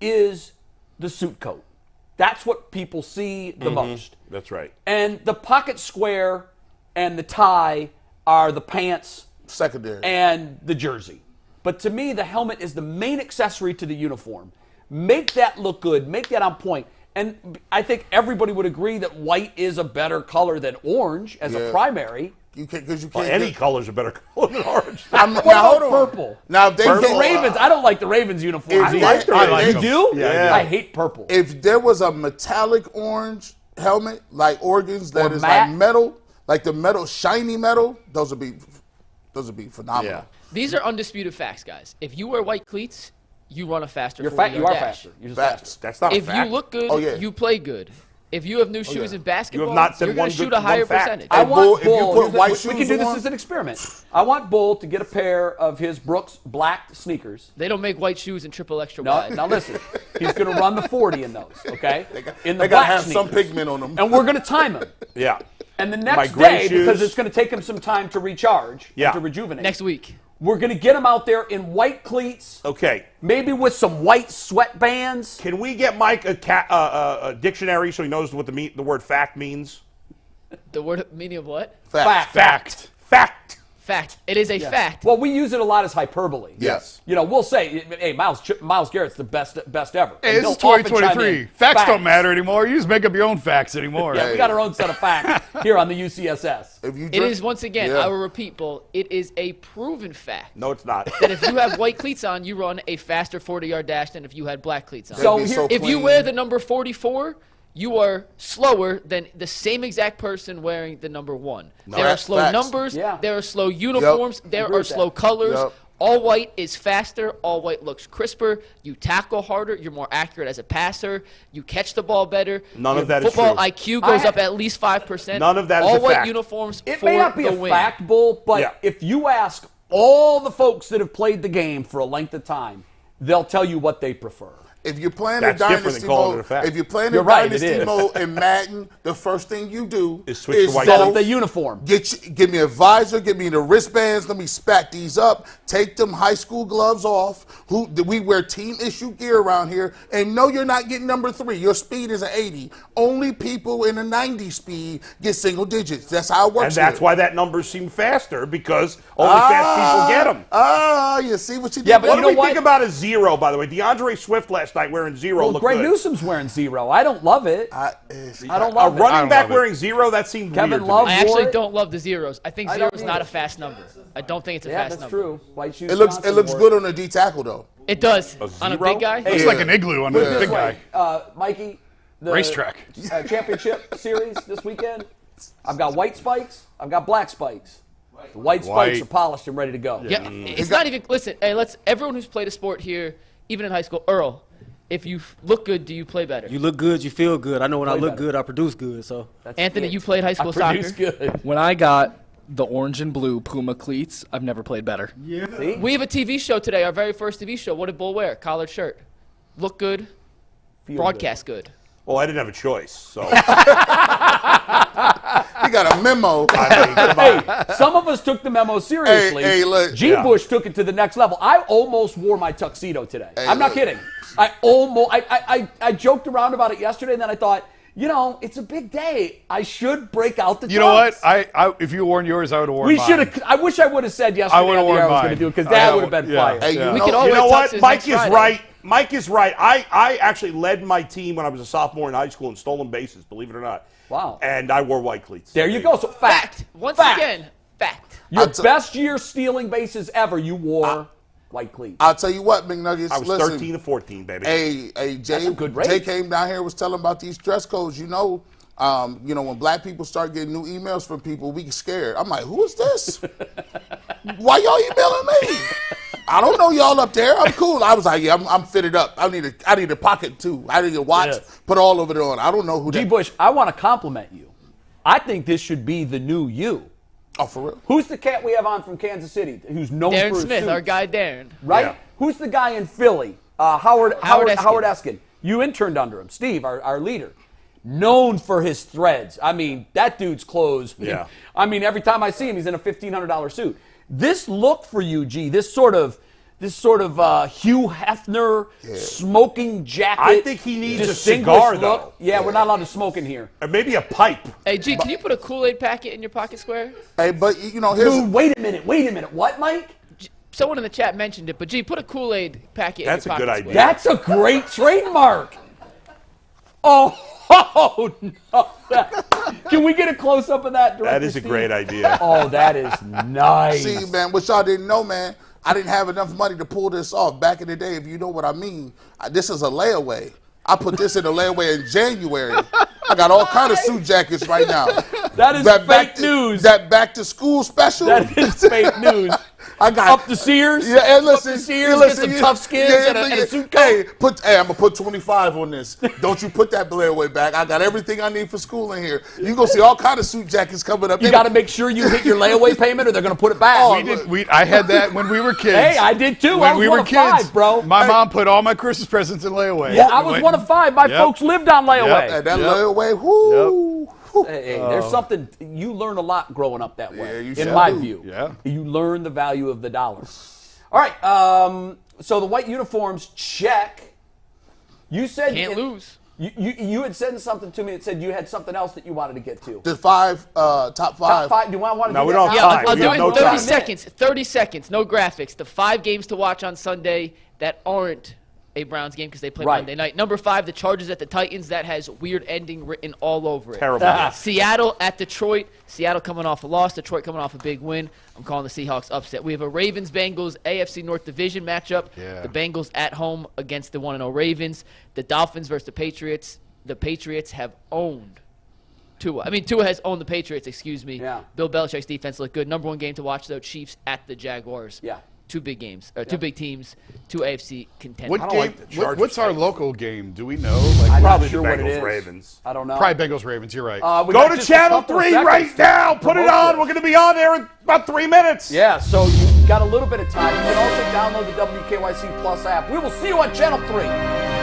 is the suit coat. That's what people see the most. That's right. And the pocket square and the tie are the pants Secondary. and the jersey. But to me, the helmet is the main accessory to the uniform. Make that look good. Make that on point. And I think everybody would agree that white is a better color than orange as a Yeah. primary. You can't, because you Well, can't. any color's a better color than orange. What now, about hold on. purple? Now, if they The get- Ravens, I don't like the Ravens uniforms. If either. they- I like You them. do? Yeah. I hate purple. if there was a metallic orange helmet like Oregon's that Or is matte. like metal, like the metal, shiny metal, those would be phenomenal. Yeah. These are undisputed facts, guys. If you wear white cleats, you run a faster. You're 40-yard you are dash. faster. You're just Facts. faster. That's not a If fact. you look good, Oh, yeah. you play good. If you have new shoes yeah. in basketball, not said you're going one to shoot good- a higher one fact. percentage. I Hey, want Bull, if you Bull. put here's the- white we shoes can do this on- as an experiment. I want Bull to get a pair of his Brooks black sneakers. They don't make white shoes in triple extra No, wide. now listen. He's going to run the 40 in those, okay? In the They gotta black have some sneakers. pigment on them. And we're going to time him. Yeah. And the My next gray day, because shoes. it's going to take him some time to recharge, Yeah. and to rejuvenate. Next week. We're going to get him out there in white cleats, Okay. maybe with some white sweatbands. Can we get Mike a dictionary so he knows what the word fact means? The word meaning of what? Fact. Fact. Fact. Fact. It is a fact. Well, we use it a lot as hyperbole. Yes. You know, we'll say, hey, Myles Garrett's the best ever. Hey, And this is he'll often chime 2023. in, Facts don't matter anymore. You just make up your own facts anymore. Yeah, we got our own set of facts here on the UCSS. If you It drink- is, once again, Yeah. I will repeat, Bull, it is a proven fact No, it's not. that if you have white cleats on, you run a faster 40-yard dash than if you had black cleats on. So They'd be here- if you clean. wear the number 44, you are slower than the same exact person wearing the number 1. There are that's slow facts. numbers. Yeah. There are slow uniforms. There Agree are with that. slow colors. Yep. All white is faster. All white looks crisper. You tackle harder. You're more accurate as a passer. You catch the ball better. None Your of that is football true. IQ goes I- up at least 5%. None of that is all a white fact. uniforms It for may not be the a win. fact, Bull, but Yeah. if you ask all the folks that have played the game for a length of time, they'll tell you what they prefer. If you're playing That's a different dynasty than calling it a mode, fact. if you're playing You're a right, it dynasty is. mode in Madden, the first thing you do Is switch to white Set clothes. up the uniform. give me a visor, give me the wristbands. Let me stack these up. Take them high school gloves off. We wear team issue gear around here, and no, you're not getting number 3. Your speed is an 80. Only people in a 90 speed get single digits. That's how it works. And that's here. why that numbers seem faster, because only fast people get them. You see what you did? Yeah, but What you do know we what? think about a 0, by the way? DeAndre Swift last night wearing 0 Well, looked Greg good. Newsom's wearing 0. I don't love it. I don't A love it. running back love it. wearing 0, that seemed Kevin weird to Love me. I actually wore it. don't love the zeros. I think I 0 don't is not either. a fast number. I don't think it's a Yeah, fast that's number. true. White shoes. It looks Johnson good wore on the D tackle though. It does. A On a 0? big guy? Looks like an igloo on Put the it this big way, guy. Mikey, the Racetrack. Championship series this weekend. I've got white spikes. I've got black spikes. The white spikes White. are polished and ready to go. Yeah, it's not even. Listen, hey, everyone who's played a sport here, even in high school, Earl, if you look good, do you play better? You look good, you feel good. I know when I Play look better. good, I produce good. So That's Anthony, it. you played high school I soccer. produce good. When I got the orange and blue Puma cleats, I've never played better. See? We have a TV show today, our very first TV show. What did Bull wear? Collared shirt. Look good, Feel broadcast good. Well, I didn't have a choice, so. He got a memo. I mean, come on. Hey, some of us took the memo seriously. Hey, look. G. Yeah. Bush took it to the next level. I almost wore my tuxedo today. Hey, I'm not look. kidding. I joked around about it yesterday, and then I thought, it's a big day. I should break out the You know what? tux. I if you worn yours, I would have worn We mine. should have. I wish I would have said yesterday I would've on the worn air I was mine. going to do it, because Yeah, that would have been yeah. fire. Hey, We could all You wear know what? tuxes Mike next is Friday. right. Mike is right. I actually led my team when I was a sophomore in high school in stolen bases, believe it or not. Wow. And I wore white cleats. There you go. So fact. Once Fact. again, fact. Your I'll t- best year stealing bases ever, you wore white cleats. I'll tell you what, McNuggets. I was listen, 13 to 14, baby. Hey, Jay, a good rate. Jay came down here, was telling about these dress codes. When black people start getting new emails from people, we get scared. I'm like, who is this? Why y'all emailing me? I don't know y'all up there. I'm cool. I was like, yeah, I'm fitted up. I need a pocket too. I need a watch. Yes. Put all of it on. I don't know who G. that. Bush, I want to compliment you. I think this should be the new you. Oh, for real? Who's the cat we have on from Kansas City who's known Darren for his Smith, suits? our guy Darren. Right? Yeah. Who's the guy in Philly? Howard Eskin. Eskin. You interned under him. Steve, our leader. Known for his threads. I mean, that dude's clothes. Yeah. I mean, every time I see him, he's in a $1,500 suit. This look for you, G, this sort of Hugh Hefner smoking jacket. I think he needs a distinguished cigar, look. though. Yeah, we're not allowed to smoke in here. Or maybe a pipe. Hey, G, can you put a Kool-Aid packet in your pocket square? Hey, but here's Dude, wait a minute. What, Mike? Someone in the chat mentioned it, but G, put a Kool-Aid packet That's in a your good pocket idea. square. That's a great trademark. Oh, no. Can we get a close-up of that? That is a great idea. Oh, that is nice. See, man, what y'all didn't know, man, I didn't have enough money to pull this off back in the day, if you know what I mean. This is a layaway. I put this in a layaway in January. I got all kind of suit jackets right now. That is fake news. That back to school special. That is fake news. I got Up the Sears. Yeah, and listen, Up the Sears, get some tough skins and a suit coat. Hey, I'm gonna put 25 on this. Don't you put that layaway back. I got everything I need for school in here. You gonna see all kind of suit jackets coming up. You got to make sure you hit your layaway payment, or they're going to put it back. I had that when we were kids. Hey, I did too. When I was we one were of kids, 5, bro. My mom put all my Christmas presents in layaway. Yeah, I was one of 5. My folks lived on layaway. And that layaway, whoo. Hey, there's something you learn a lot growing up that way. Yeah, you in sure my do. view, Yeah. you learn the value of the dollar. All right, so the white uniforms, check. You said Can't lose. You had said something to me that said you had something else that you wanted to get to. The top 5. Top 5. Do you want to No, do we that don't now? have Yeah, time. I'll We do have it no in 30 time. seconds. 30 seconds, no graphics. The 5 games to watch on Sunday that aren't a Browns game because they play Right. Monday night. Number 5, the Chargers at the Titans. That has weird ending written all over it. Terrible. Seattle at Detroit. Seattle coming off a loss. Detroit coming off a big win. I'm calling the Seahawks upset. We have a Ravens-Bengals AFC North Division matchup. Yeah. The Bengals at home against the 1-0 Ravens. The Dolphins versus the Patriots. The Patriots have owned Tua. Tua has owned the Patriots, excuse me. Yeah. Bill Belichick's defense looked good. Number 1 game to watch, though, Chiefs at the Jaguars. Yeah. 2 big games, or 2 big teams, 2 AFC contenders. What don't game? like the Chargers What's our Titans. local game? Do we know? I'm Probably not sure the what it Bengals, is. Ravens. I don't know. Probably Bengals Ravens. You're right. We Go got to just a Channel couple of 3 seconds right to now. Put it promote on. this. We're going to be on there in about 3 minutes. Yeah, so you got a little bit of time. You can also download the WKYC Plus app. We will see you on Channel 3.